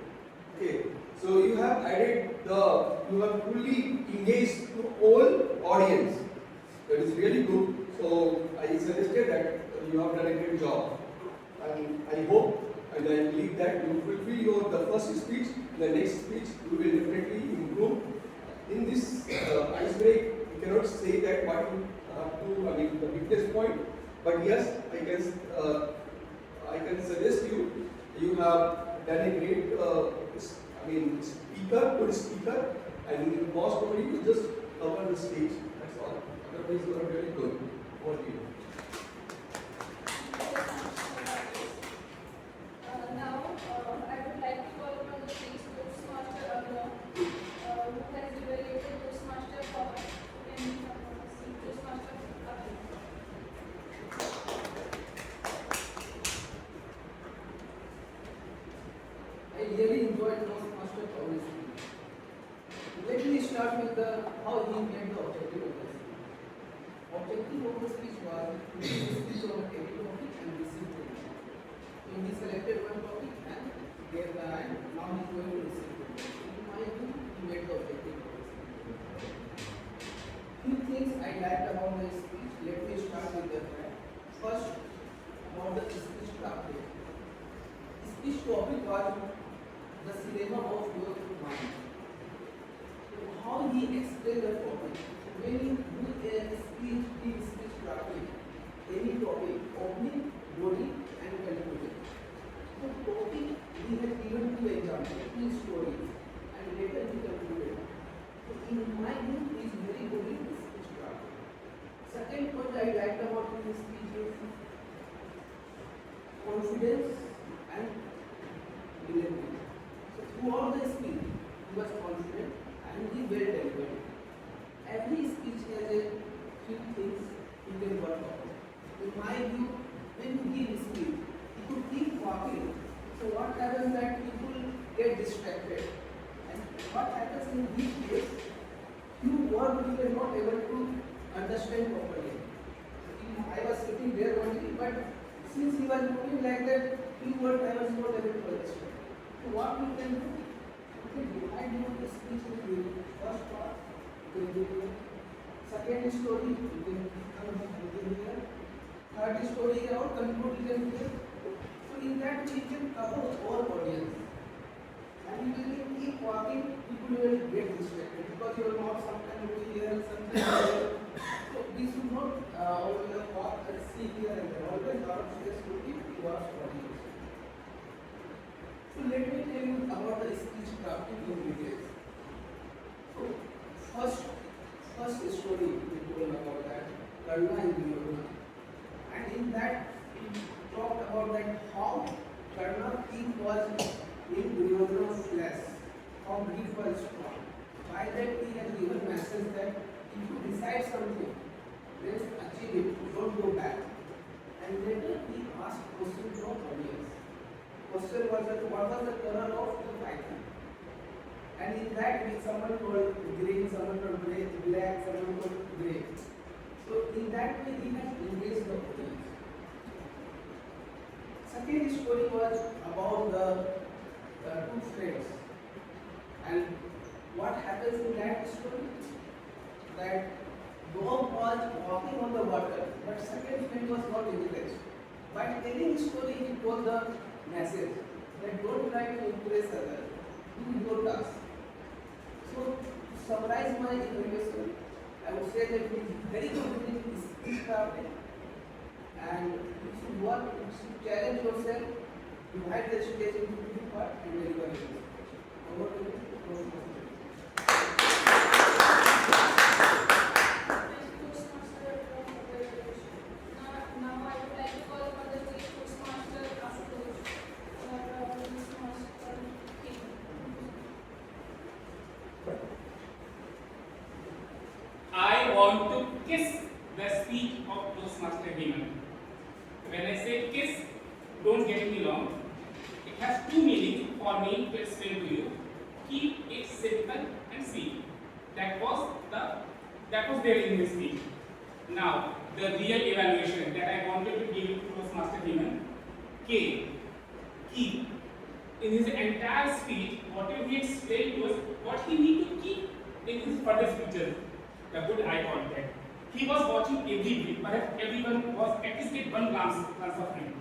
Okay. So you have added you have fully engaged to all audience. That is really good. So I suggested that you have done a great job. And I hope and I believe that you fulfill the first speech. The next speech you will definitely improve. In this ice break, you cannot say that what you have to, I mean, the weakness point. But yes, I can suggest you have done a great good speaker, and most probably you just cover the stage. That's all. Otherwise, you are very good. Over to you. Now, I would like to call upon the stage Toastmaster Abhinav, who has evaluated Toastmaster Power and Toastmaster Abhinav. I really enjoyed Toastmaster Power's speech. Let me start with how he made the objective of the speech. Objective of the speech was to speak on any topic and receive permission. So he selected one topic and gave the and now he is going to receive permission. In my view, he made the objective of the speech. Few things I liked about the speech. Let me start with the fact. First, about the speech topic. Speech topic was the cinema of your mind. How he explained the topic. When you do a speech topic, any topic, opening, body, and conclusion. So topic, he had given 2 examples, 2 stories, and later he concluded. So in my view, he is very good in speech topic. Second point I liked about his speech is confidence and delivery. So throughout the speech, he was confident and he well delivered. Every speech has a few things he can work on. In my view, when he give speech, he could keep walking. So what happens that people get distracted, and what happens in this case, few words we were not able to understand properly. I was sitting there only, but since he was moving like that, few words I was not able to understand. So what we can do? We can divide the speech into first part, we can do second story, we can come here. Third story about conclusion here. So in that we can cover all audience. And when you keep walking, people will get distracted because you are not sometimes over here, sometimes there. So we should not always walk and see here and there. Always our space to keep towards audience. So let me tell you about the speech crafting in details. So first story we told about that Karna in Duryodhana. And in that we talked about that how Karna king was in Duryodhana's flesh, how grief was strong. By that he has given message that if you decide something, then achieve it, don't go back. And later he asked question from audience. Question was that what was the color of the tiger? And in that someone called green, someone called black, someone called grey. So in that way he has engaged the audience. Second story was about the two friends. And what happens in that story? That dog was walking on the water, but second friend was not impressed. By telling the story, he told the message that don't try to impress others, do your task. So, to summarize my information, I would say that it is very good in speech crafting, and you should work, you should challenge yourself, divide the stage into two parts and deliver it. Over to you. Now I would like to call upon the chief postmaster Ashutosh or postmaster King. I want to kiss the speech of Toastmaster Hemant. When I say kiss, don't get me wrong. It has two meanings for me to explain to you. Keep it simple and sweet. That was there in this speech. Now, the real evaluation that I wanted to give to Toastmaster Hemant came. Keep. In his entire speech, whatever he explained to us, what he need to keep in his further speeches. The good eye contact. He was watching every bit, perhaps everyone was at least get one glance of him.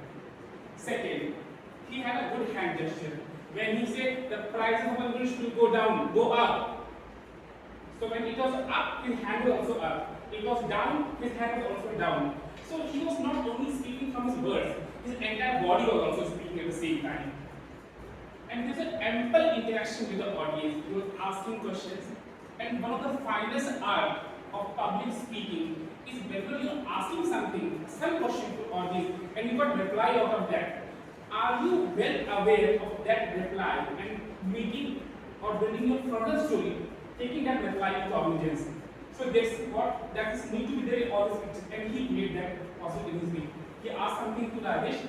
Second, he had a good hand gesture. When he said the price of a milk should go down, go up. So when it was up, his hand was also up. It was down, his hand was also down. So he was not only speaking from his words, his entire body was also speaking at the same time. And there's an ample interaction with the audience. He was asking questions. And one of the finest art of public speaking is whether you're asking something, some question to audience, and you got reply out of that. Are you well aware of that reply and making or building your further story, taking that reply to the audience? So that is need to be there in all the speeches, and he made that possible in his speech. He asked something to Rajesh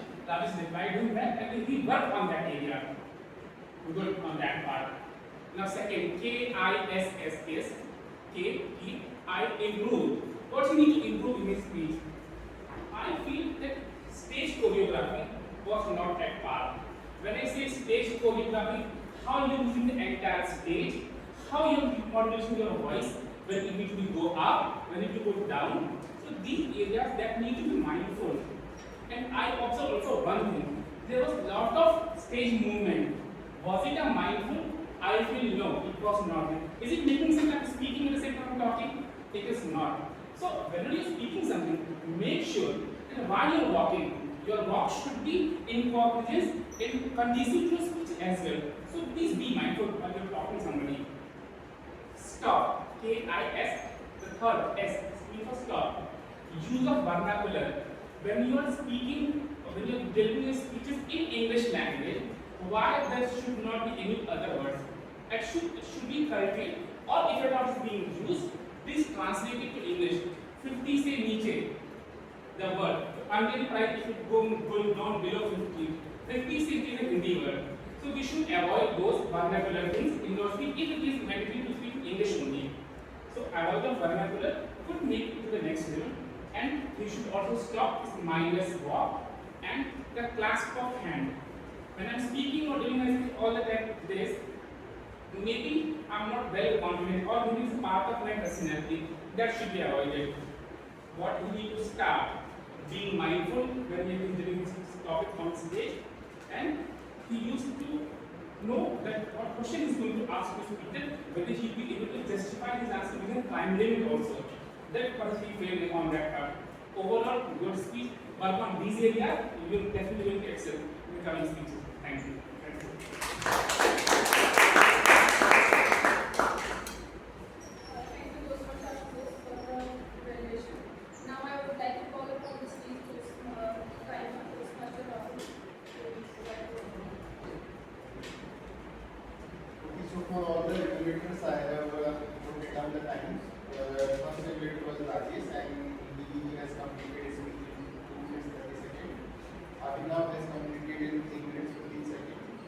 replied him back, and then he worked on that area. Good on that part. Now second, KISSS, K-E-I, improve. What you need to improve in his speech? I feel that stage choreography was not at par. When I say stage choreography, how you using the entire stage, how you modulation your voice, when it needs to go up, when it needs to go down. So these areas that need to be mindful. And I observed also one thing. There was a lot of stage movement. Was it a mindful? I feel no, it was not. Is it making sense that I'm speaking at the same time I'm talking? It is not. So whenever you're speaking something, make sure that while you're walking, your walk should be in cognizance, in conducive to your speech as well. So please be mindful while you're talking to somebody. Stop. K-I-S, the third S, speak for stop. Use of vernacular. when you are speaking, when you are delivering your speeches in English language, why there should not be any other words? It should be corrected, or if a word is being used, please translate it to English. 50 से नीचे, the word. Until price if it going down below 50. 50 से नीचे is a Hindi word. So we should avoid those vernacular things in our speech if it is mandatory to speak English only. So avoid the vernacular, could make it to the next level, and we should also stop this mindless walk and the clasp of hand. When I'm speaking or doing my speech all the time this, maybe I'm not well confident or maybe it's part of my personality, that should be avoided. What we need to start being mindful when we are doing this topic on stage, and he used to know that what question is going to ask the speaker, whether he will be able to justify his answer within time limit also. That person he failed on that part. Overall, good speech, work on these areas, you will definitely going to excel in the coming speeches. Thank you. Thank you, those for the presentation. Now I would like to call upon the speech Toastmaster Rahul. Okay, so for all the regulators, I have noted down the times. First regulator was Rajesh, and he has completed his speech in 2 minutes 30 seconds. Abhinav has completed in 3 minutes 15 seconds,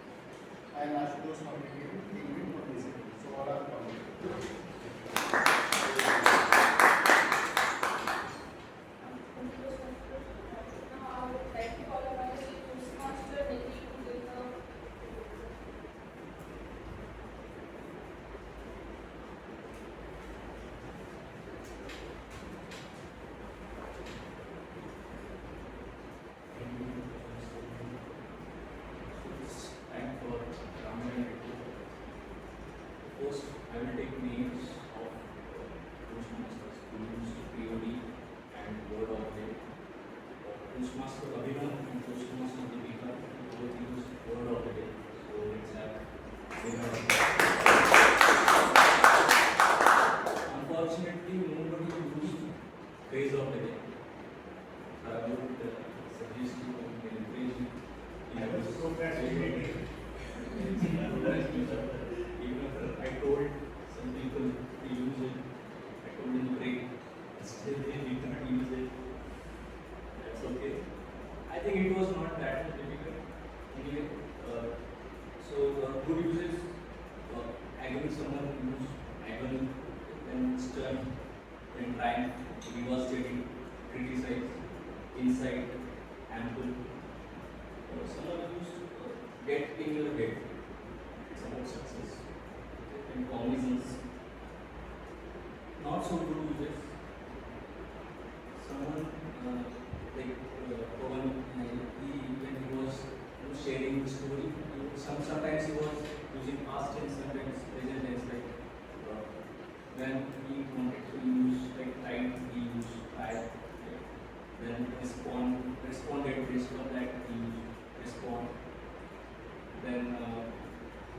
and Ashutosh completed in 3 minutes 40 seconds. So all are completed. Now I would like to call upon the Toastmaster Nikki to give the Time for Ramayana. First, I will take names of Toastmasters who used POD and word of the day. Toastmaster Abhinav and Toastmaster Deepika both used word of the day. So let's have unfortunately, nobody used phrase of the day. I would suggest you and encourage you. Even I told some people to use it, I told them to break, still they did not use it. That's okay. I think it was not that difficult. Anyway, so good uses, agony, someone use agony, then stern, then triumph, devastating, criticize, insight, ample. Someone used get in your head. It's about success and cognizance. Not so good uses. Someone like Pawan, when he was sharing the story, sometimes he was using past tense, sometimes present tense. Like when he wanted to use like tried, he used tried. Then responded based on that he used respond. Then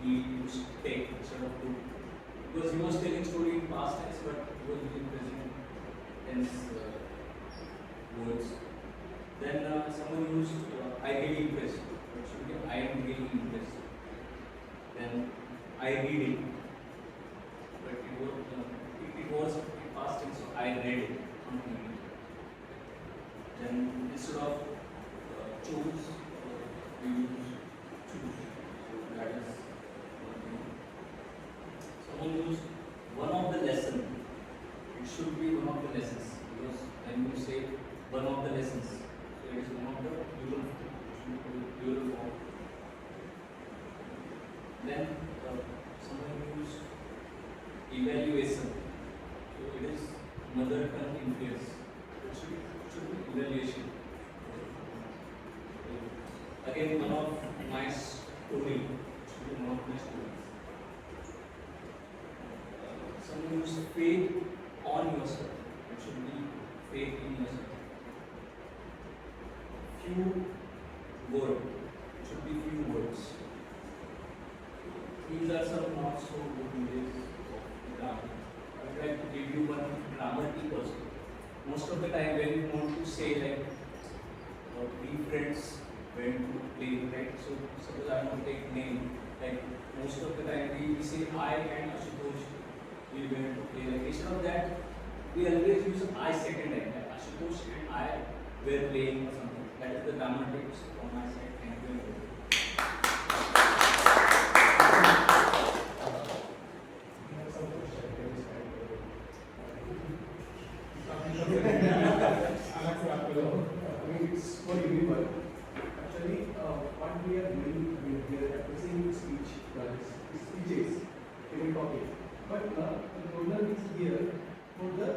he used take instead of to, because he was telling story in past tense, but he was using present tense words. Then someone used I really impressed, it should be I am really impressed. Then I read it, but it was in past tense, so I read it, not read it. Then instead of choose, we use choose. So that is one thing. Someone used one of the lesson. It should be one of the lessons, because when you say one of the lessons, so it is one of the plural form. Then someone used evaluation. So it is mother tongue influence. It should be evaluation. Again, one of my story. It should be one of my stories. Someone used faith on yourself. It should be faith in yourself. Few words. It should be few words. These are some not so good ways of grammar. I would like to give you one grammar tip also. Most of the time when you want to say like three friends went to play, right? So suppose I want to take name, like most of the time we say I and Ashutosh we went to play. Like instead of that, we always use I second time. Like Ashutosh and I were playing or something. That is the grammar tips from my side. Thank you. It's for everyone. Actually, what we are doing, we are practicing speech, speeches, even talking. But the problem is here for the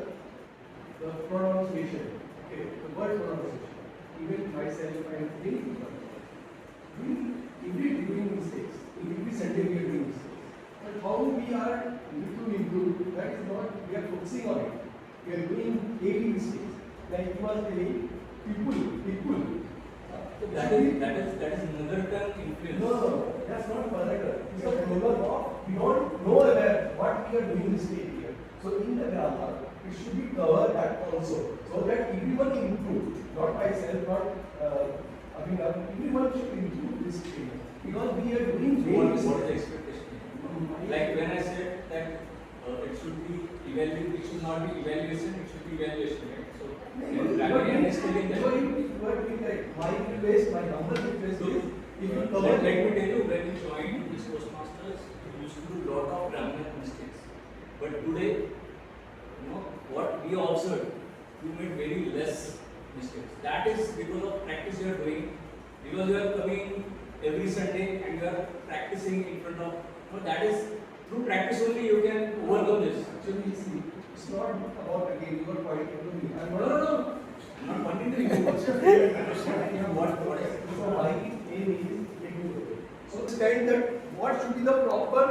pronunciation. Okay, the word pronunciation. Even myself and many people. Doing mistakes. In every sentence we are doing mistakes. But how we are to improve, that is not, we are focusing on it. We are doing daily mistakes. Like you are saying, people. So that is mother tongue influence. No, that's not mother tongue. It's a problem of we don't know about what we are doing mistake here. So in the grammar, it should be covered that also, so that everyone improve. Not myself, not everyone should improve this thing. Because we are doing What daily is the mistakes. expectation? Like when I said that it should be evaluation, it should not be evaluation, it should be evaluation, right? So in grammar, I am telling that. You are doing right. My request, my humble request So, is, if you cover let me tell you, when we joined this Toastmasters, we used to do lot of grammar mistakes. But today, what we observed, you made very less mistakes. That is because of practice you are doing, because you are coming every Sunday and you are practicing in front of. That is through practice only you can overcome this. Actually, see, it's not about again your point of view. No. I'm not pointing to you. What's your favorite? What is? So my aim is technical. So understand that what should be the proper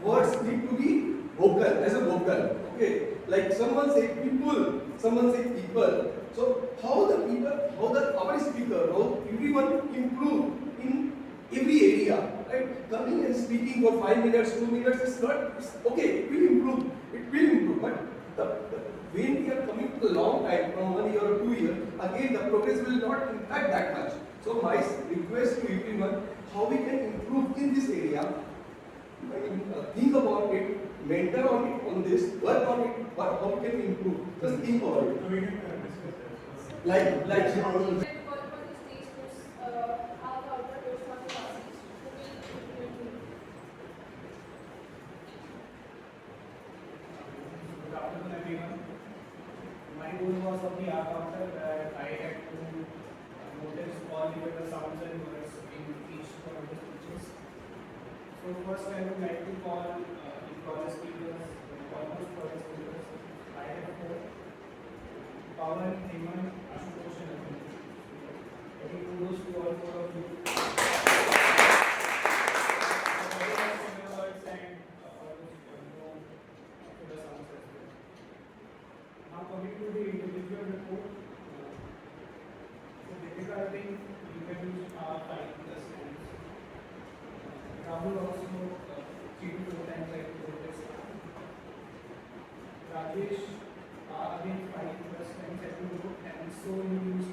words need to be vocal as a vocal. Okay, like someone say people, someone say people. So how the people, how the our speaker, how everyone improve in every area. Right? Coming and speaking for 5 minutes, 2 minutes is not. It's okay. It will improve. It will improve. But when we are coming to the long time, from 1 year or 2 years, again the progress will not impact that much. So my request to everyone, how we can improve in this area. I mean, think about it, mentor on it, on this, work on it, but how we can improve. Just think about it. Like. Good afternoon, everyone. My goal was of the art counter that I had to notice all the sounds and words in each one of the speeches. So first I would like to call the college speakers, almost college speakers. I have 4. Pawan, Hemant, Ashutosh and Akhil. Any kudos to all 4 of you. Now coming to the individual report, so Deepika, I think you can use 5 plus times. Rahul also 3 to 4 times I wrote this. Rajesh again 5 plus times I wrote, and so you use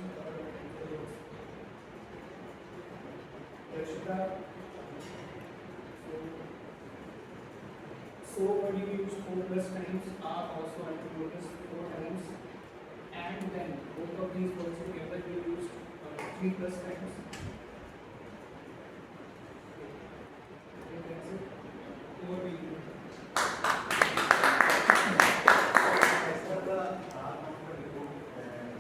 Rashida. So when you use 4 plus times, are also I to notice 4 times, and then both of these words together you use 3 plus times. Okay, that's it. Over to you. As per the R report,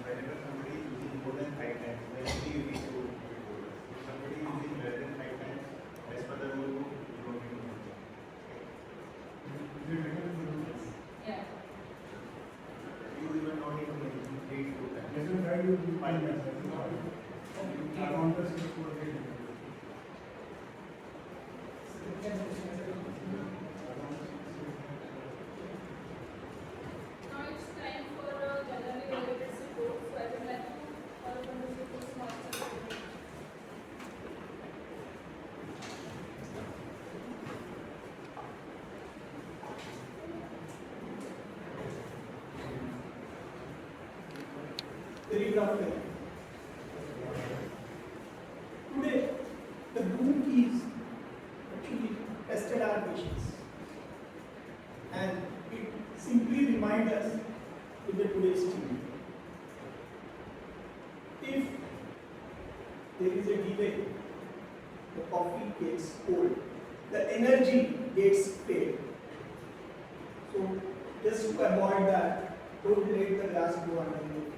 whenever somebody is using more than 5 times, then you need to report. If somebody is using less than 5 times, as per the rule, you don't need to report. Yeah. You even not even need to 3 times. Yes, we try to do 5 times. Our counters is for 8 times. Now it's time for a generally related report. So I would like to call upon Mr. Toastmaster. Telegraph. whom he's actually tested our patience. And it simply reminds us with the today's team. If there is a delay, the coffee gets cold, the energy gets fade. So just to avoid that, don't let the grass grow under your feet.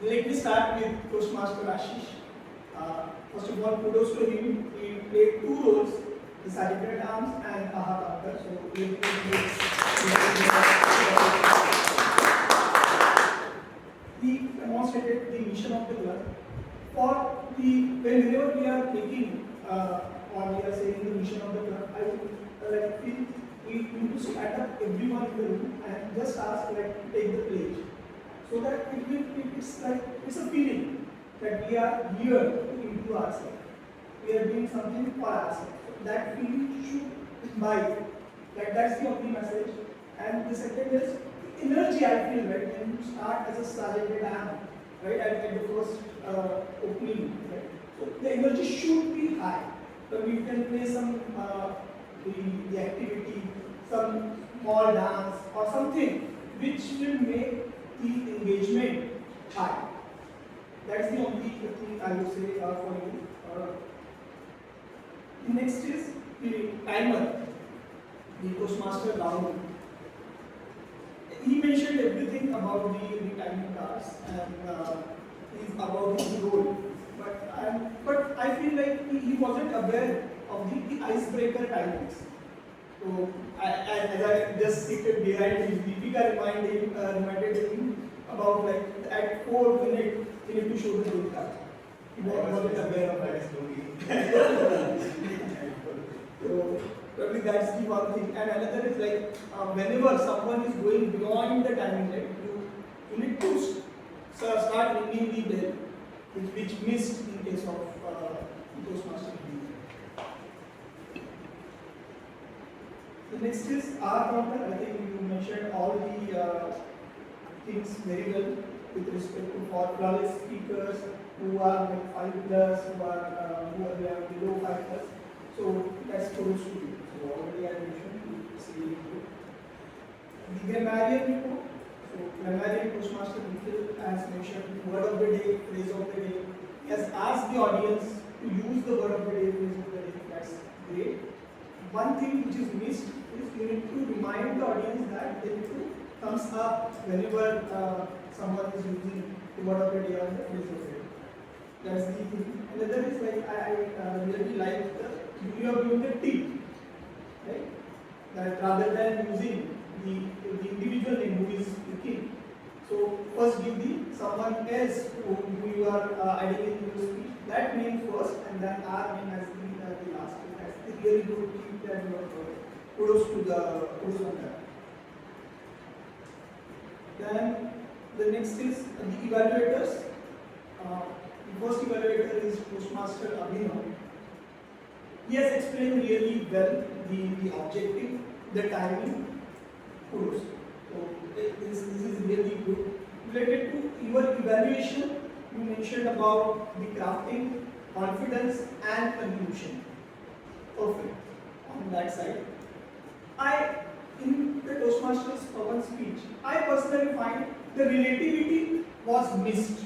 Let me start with Toastmaster Ashish. First of all, kudos to him. He played two roles, the Sacred Arms and Aha Kaptar. So he demonstrated the mission of the club. For whenever we are making or we are saying the mission of the club, I would feel we need to stand up everyone in the room and just ask take the pledge. So that it's a feeling that we are here to improve ourselves. We are doing something for ourselves. So that feeling should imbibe. That's the only message. And the second is the energy I feel when you start as a sergeant arm, at the first opening. So the energy should be high. So we can play some the activity, some small dance or something which will make the engagement high. That's the only thing I would say for you. The next is the timer, the Toastmaster Rahul. He mentioned everything about the timing cards and about his role. But I feel like he wasn't aware of the icebreaker timings. So as I just seated behind him, Deepika reminded him about at 4 minutes he need to show the green card. He wasn't aware of that. So probably that's the one thing. And another is whenever someone is going beyond the timing, you need to start ringing the bell, which missed in case of Toastmaster. The next is our counter. I think you mentioned all the things very well with respect to for flawless speakers who are 5 plus, who are below 5 plus. So that's close to you. So already I mentioned it's really good. The grammarian report. So grammarian Toastmaster Nikhil has mentioned word of the day, phrase of the day. He has asked the audience to use the word of the day, phrase of the day. That's great. One thing which is missed is you need to remind the audience that they need to thumbs up whenever someone is using the word of the day or the phrase of the day. That's the thing. Another is I really like you have given the tip, right? That rather than using the individual name who is speaking. So first give the someone else who you are adding in your speech, that name first and then our name as the last. That's the really good tip that you have kudos on that. Then the next is the evaluators. The first evaluator is Toastmaster Abhinav. He has explained really well the objective, the timing, kudos. So this is really good. Related to your evaluation, you mentioned about the crafting, confidence and conclusion. Perfect on that side. In the Toastmasters Pawan speech, I personally find the relativity was missed.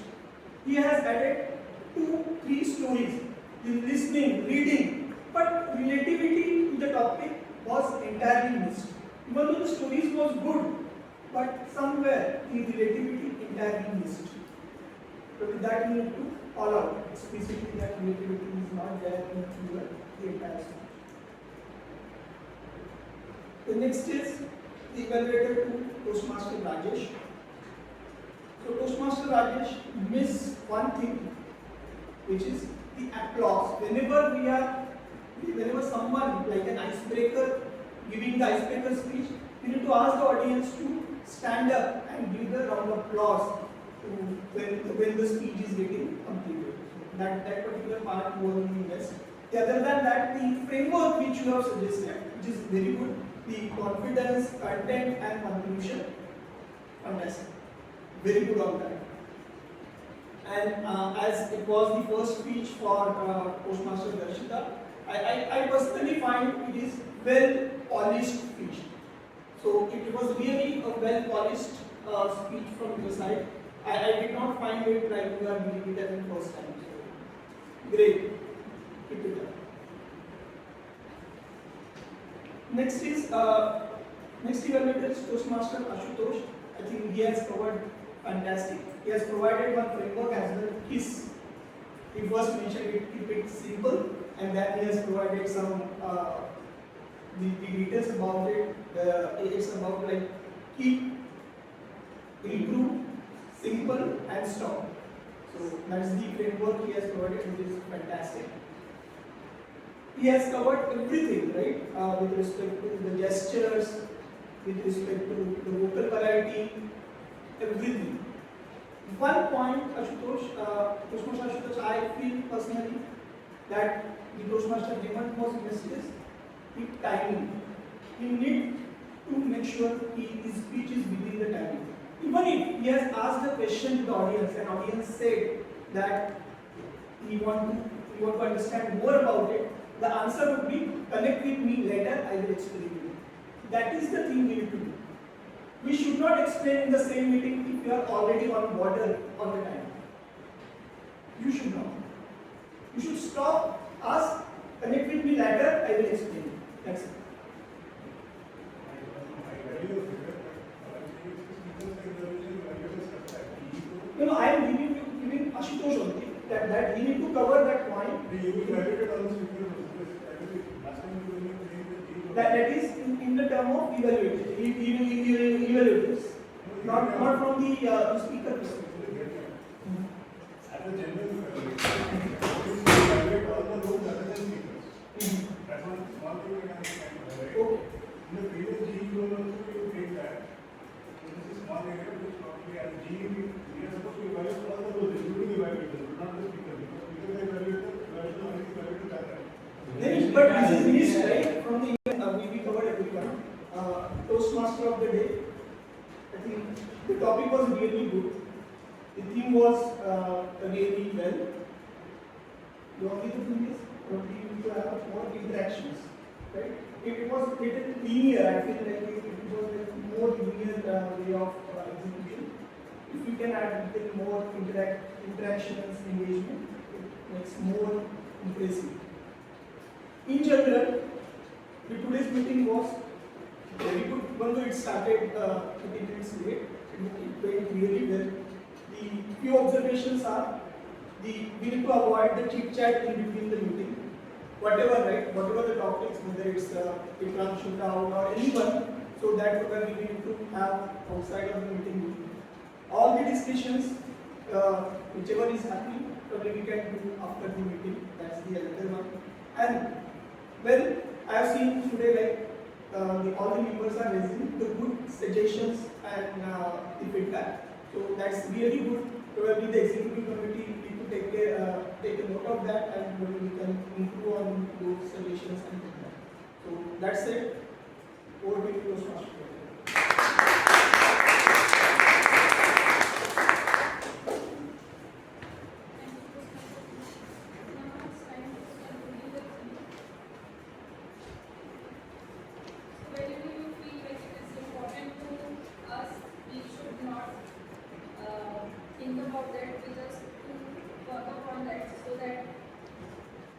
He has added 2-3 stories in listening, reading, but relativity to the topic was entirely missed. Even though the stories was good, but somewhere the relativity entirely missed. So with that you need to call out explicitly that relativity is not there in the entire speech. The next is the evaluator to Toastmaster Rajesh. So Toastmaster Rajesh missed one thing, which is the applause. Whenever someone like an icebreaker giving the icebreaker speech, you need to ask the audience to stand up and give the round of applause when the speech is getting completed. So that particular part was missed. Other than that, the framework which you have suggested, which is very good, the confidence, content and conclusion, Fantastic. Very good on that. And as it was the first speech for Postmaster Darshita, I personally find it is well polished speech. So it was really a well polished speech from your side. I did not find it like you are doing it as the first time. So great. Keep it up. Next is next evaluator is Toastmaster Ashutosh. I think he has covered fantastic. He has provided one framework as well. He first mentioned it, keep it simple, and then he has provided some the details about it. It's about like keep, improve, simple, and stop. So that is the framework he has provided, which is fantastic. He has covered everything, right? With respect to the gestures, with respect to the vocal variety, everything. One point, Toastmaster Ashutosh, I feel personally that the Toastmaster Hemant was missed is the timing. You need to make sure his speech is within the timing. Even if he has asked a question to the audience and audience said that he want to understand more about it, the answer would be connect with me later, I will explain you. That is the thing we need to do. We should not explain in the same meeting if you are already on border on the time. You should not. You should stop, ask, connect with me later, I will explain you. That's it. No, I am giving Ashutosh only that he need to cover that point. That is in the term of evaluators, not from the speaker perspective. As a general, evaluate all the roles other than speakers. That's one small thing we can right? Okay. In the previous GE role also you take that. So this is small area which probably as GE we are supposed to evaluate all the roles, including the evaluators, not the speaker. Because speaker is evaluator, evaluator that right. But this is missed, right? From the we covered everyone. Toastmaster of the day. I think the topic was really good. The theme was really well. The only thing is we need to have more interactions, right? It was little linear. I feel like it was like more linear way of execution. If we can add little more interactions, engagement, it makes more impressive. In general, the today's meeting was very good. Even though it started 30 minutes late, it went really well. The few observations are we need to avoid the chit chat in between the meeting. Whatever, right? Whatever the topics, whether it's Ikram shootout or anyone, so that probably we need to have outside of the meeting. All the discussions, whichever is happening, probably we can do after the meeting. That's the other one. And well, I have seen today like all the members are raising the good suggestions and the feedback. So that's really good. Probably the executive committee need to take a note of that, and maybe we can improve on those suggestions and feedback. So that's it. Over to you, Toastmaster. Think about that, we just work upon that so that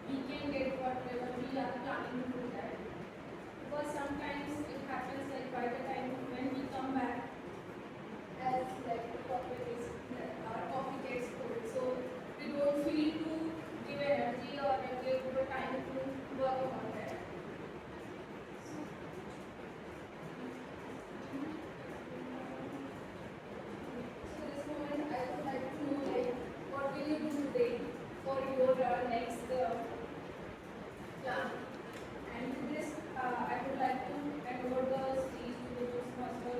we can get whatever we are planning to do that. Because sometimes it happens like by the time when we come back, as like the topic is that our topic gets cold, so we don't feel to give energy or give the time to work upon that. Next plan. And with this, I would like to hand over the stage to the Toastmaster.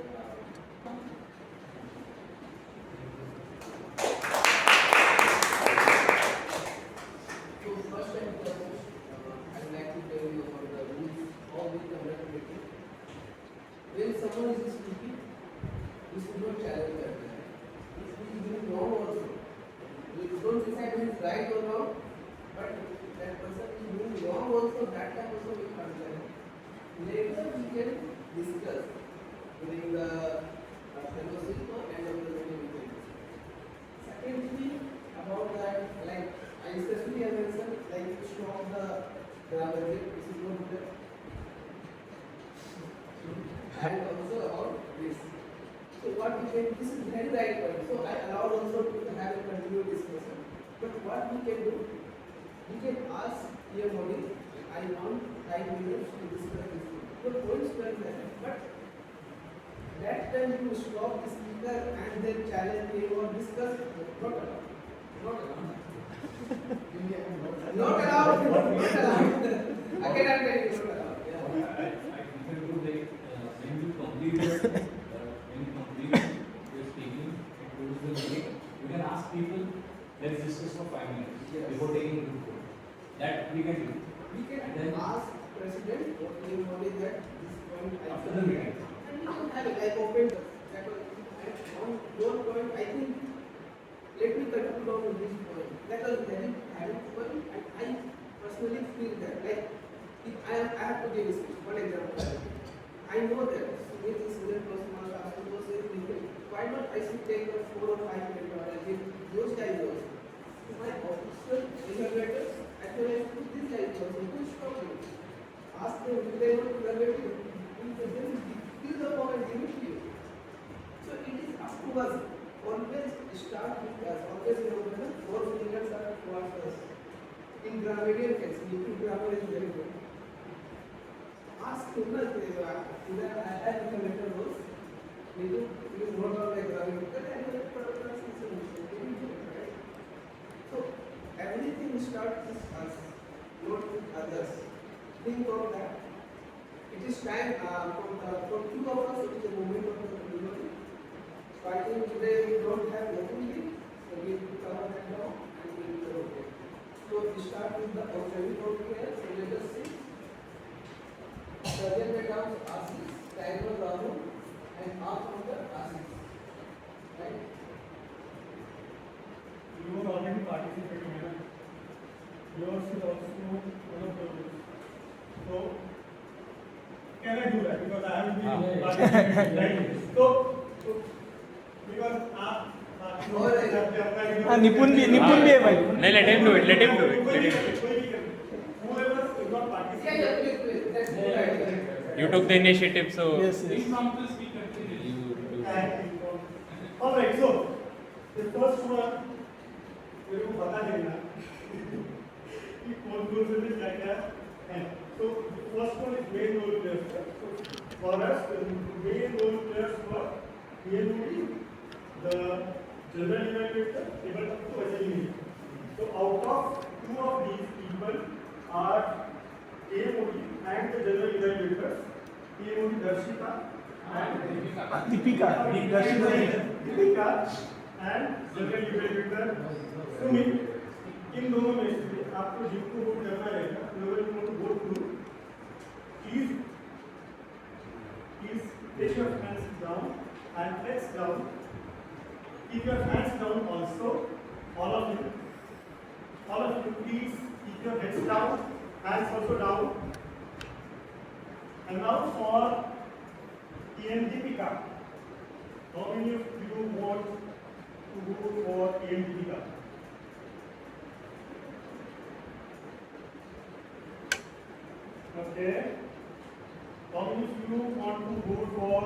So first and foremost, I would like to tell you about the rules of the conduct meeting. When someone is speaking, you should not challenge that. If he is doing wrong also, you don't decide who is right or wrong, but that person is doing wrong also, that time also we can't challenge. Later we can discuss during the fellowship or end of the meeting we can discuss. Secondly, about that, like I especially I mentioned, like you stop the grammar, this is not good. And also about this. So what we can, this is very right point. So I allowed also to have a continued discussion. But what we can do, we can ask here body, I want 5 minutes to discuss this thing. The points were there, but that time you stop the speaker and then challenge him or discuss, not allowed. Not allowed. Not allowed. Not allowed. Again, I'm telling you, not allowed. Yeah. When you complete your speaking and close the meeting, you can ask people, let's discuss for 5 minutes before taking the report. That we can do. We can ask President or anybody that this point After the meeting. And we can have it like open that was, and on your point, I think, let me conclude on this point. That was very valid point, and I personally feel that, like, if I have to give this one example. I know that with this student person was asking those why not I should take the 4 or 5 minutes or I give those guys also. So my official evaluators, I feel like put these guys also, who stop you? Ask them if they want to evaluate you. Then fill the form and give it to you. So it is up to us. Always start with us. Always remember the 4 fingers are towards us. In grammatical case, grammar is very good. Ask him, I have a letter rules. You note down the grammatical and the pronunciation. Right? So everything starts with us, not with others. Think of that. It is time from 2 of us, it is a moment of the community. So I think today we don't have openly, so we will cover that down and we will cover it. So we start with the organic here, so let us see. Surgeon becomes Asis, Tiger Ramu, and R from the Asis. Right? You are already participating in it. Yours is also one of those. So, can I do that? Because I have been participating, right? So, because निपुण भी है भाई. नहीं, let him do it. Let him do it. whoever is not participating. Yeah, please. That's good idea. You took the initiative, so Yes. impromptu speaker. All right. So, the first one, मेरे को बता देना कि कौन-कौन से भी क्या-क्या है. So, the first one is main role players. So, for us, the main role players were PMOD, the general evaluator, able to facilitate. So, out of 2 of these people are PMOD and the general evaluators, PMOD Darshita and Deepika. Deepika and general evaluator Sumit. इन दोनों में से आपको जिनको vote करना रहेगा, whoever you want to vote to, please take your hands down and heads down. Keep your hands down also, all of you. All of you, please keep your heads down, hands also down. And now for EM Deepika. How many of you want to vote for EM Deepika? Okay. How many of you want to vote for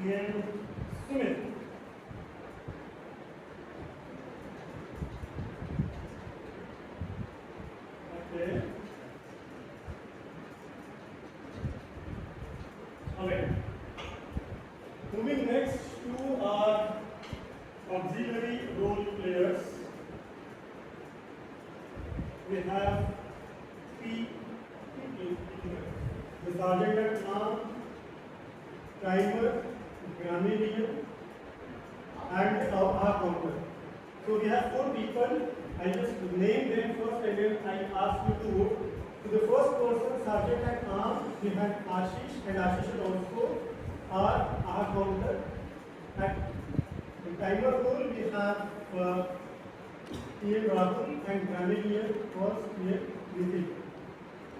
EM Sumit? Okay. Okay. Moving next to our auxiliary role players, we have 3 people. The sergeant at arms, timer, grammarian, and our counter. So we have 4 people. I just name them first and then I ask you to vote. So the first person, sergeant at arms, we have Ashish, and Ashish is also our counter. At the timer role, we have PM Rahul and Gamaliel was PM Nitin.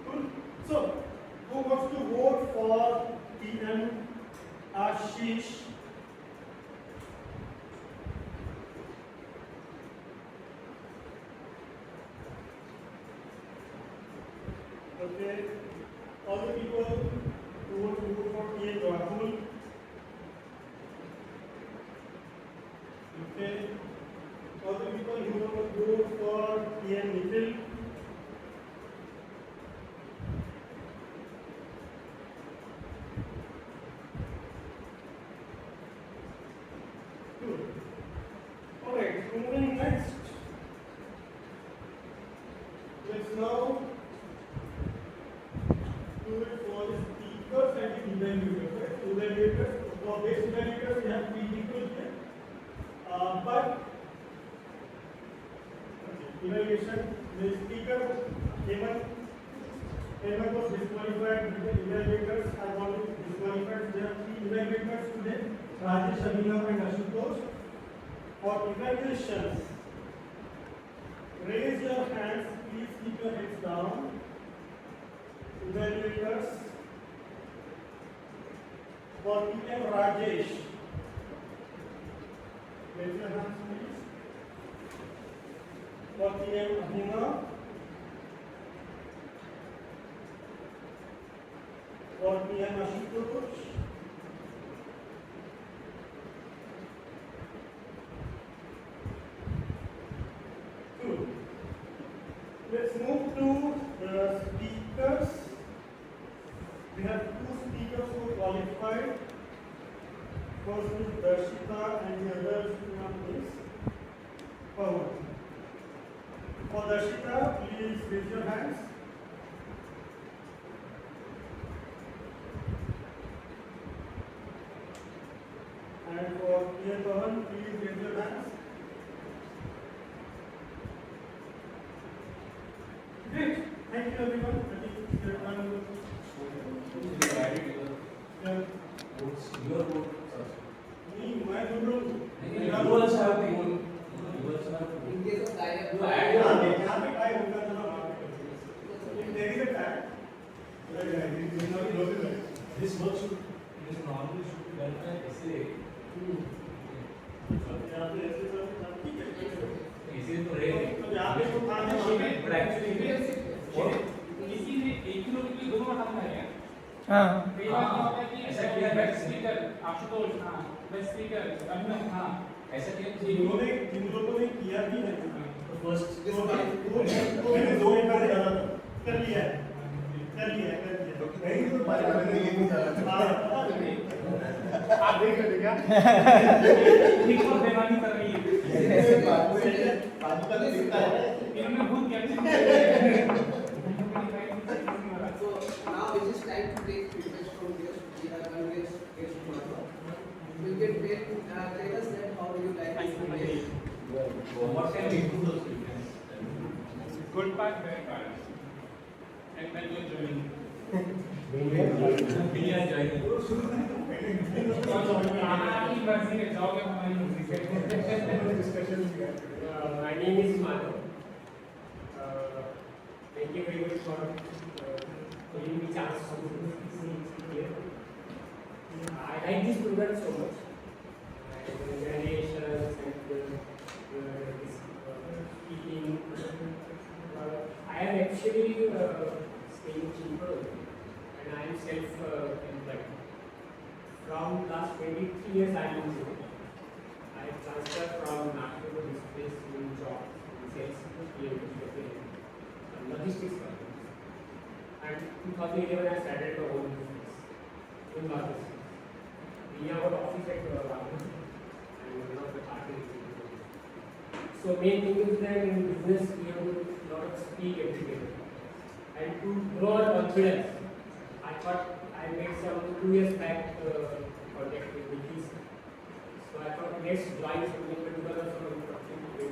Cool. So, who wants to vote for PM Ashish? Okay. All the people who want to vote for PM Rahul. Okay. All the people who want to vote for PM Nitin. Good. Alright, moving next. Let's now do it for the speakers and the evaluators. Right? Evaluators, for base evaluators, we have three people here. But evaluation, the speaker, Hemant was disqualified, the evaluators are already disqualified. There are three evaluators today, Rajesh, Abhinav and Ashutosh. For evaluation, raise your hands, please keep your heads down. Evaluators, for PM Rajesh, raise your hands please. For PM Abhinav, for PM Ashutosh, good. Let's move to the speakers. We have two speakers who qualified. First is Darshita and the other one is Pawan. For Darshita, please raise your hands. And for Pawan, please raise your hands. Great. Thank you everyone. I think you're done. Yeah. Your vote. Me, my vote. You also have to vote. In case of tie-up, You you add add your your vote. यहाँ पे काय होगा तो ना if there is a tie, this work should This normally should be done by essay. यहाँ पे ऐसे सब ठीक है Essay तो रहेगा. तो यहाँ पे तो था ना But actually, किसी ने 1 किलोमीटर के 2 बार हम है हाँ कई बार क्या होता है कि ऐसा किया है। बेस्ट स्पीकर आशुतोष हाँ बेस्ट स्पीकर अभिनव हाँ ऐसा क्या इन लोगों ने किया भी है फर्स्ट मैंने 2 एक बार कर लिया है नहीं तो बात करने ये नहीं चला आप देख रहे थे क्या एक और बेमानी कर रही है बाजू का दिखता है इन्होंने बहुत capture So now it is time to take feedback from guests. We have one guest tomorrow. You can tell us that how you like this feedback. what can we improve those feedbacks? good part bad part and when you're joining We are joining. आपकी मर्जी है जाओगे हमारी मर्जी से My name is Madhav. Thank you very much for giving me chance to speak here. I like this program so much. And the narrations and this speaking. I am actually staying cheaper and I am self-employed. From last 23 years I am in June. I have transferred from Nagpur to this place in job in sales here in logistics company. And 2011 I started my own business in logistics. We have an office at Raghav and one of the partners. So main thing is that in business we have to lot of speak every day. And to grow our confidence, I thought I made some 2 years back project with Nikki. So I thought let's join something because of some opportunity.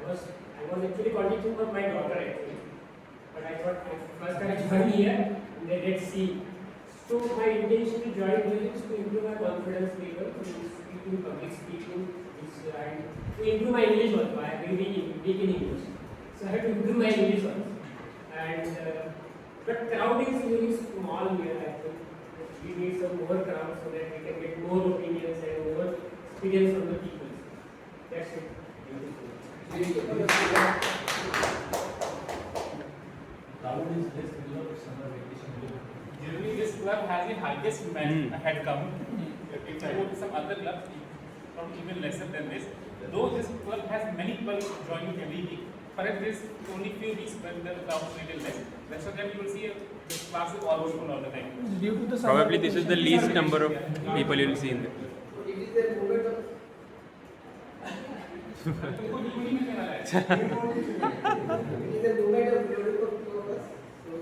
I was actually contacting for my daughter actually, but I thought first I join here and then let's see. So my intention to join here is to improve my confidence level, to speak in public speaking, and to improve my English also. I am very weak in English, so I have to improve my English also. And but crowd is very small here. I think we need some more crowd so that we can get more opinions and more experience from the people. That's it. Thank you so much. Crowd is less because of summer vacation. Generally, this club has the highest head count. If you go to some other clubs, probably even lesser than this. Though this club has many people joining every week, perhaps there's only few weeks when the crowd is little less. Rest of them you will see this class is almost full all the time. Probably this is the least number of people you will see in there. It is the movement of तुमको नहीं मिलने वाला है। it is the movement of beautiful focus. So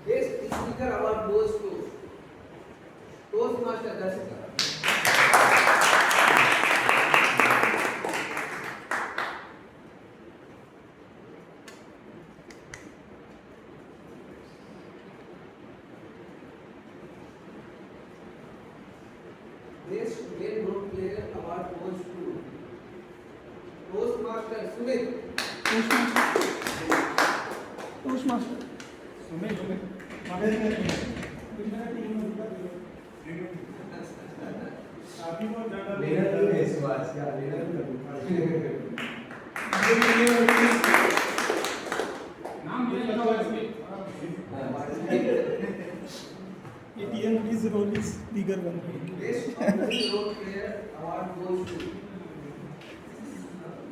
best speaker award goes to Toastmaster Darshika. Best male role player award goes to Toastmaster Sumit. Toastmaster. नाम लेने का वाला इसमें। His role is bigger one. Best honorary role player award goes to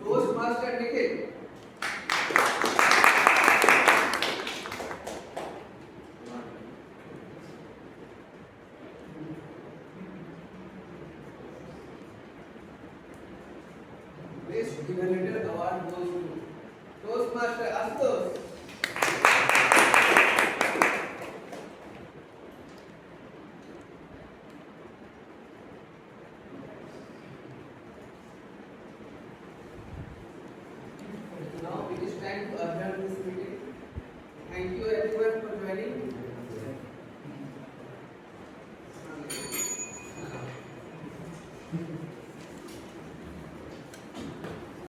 Toastmaster Nikhil. Best innovator award goes to Toastmaster Astos. Now it is time to adjourn this meeting. Thank you everyone for joining.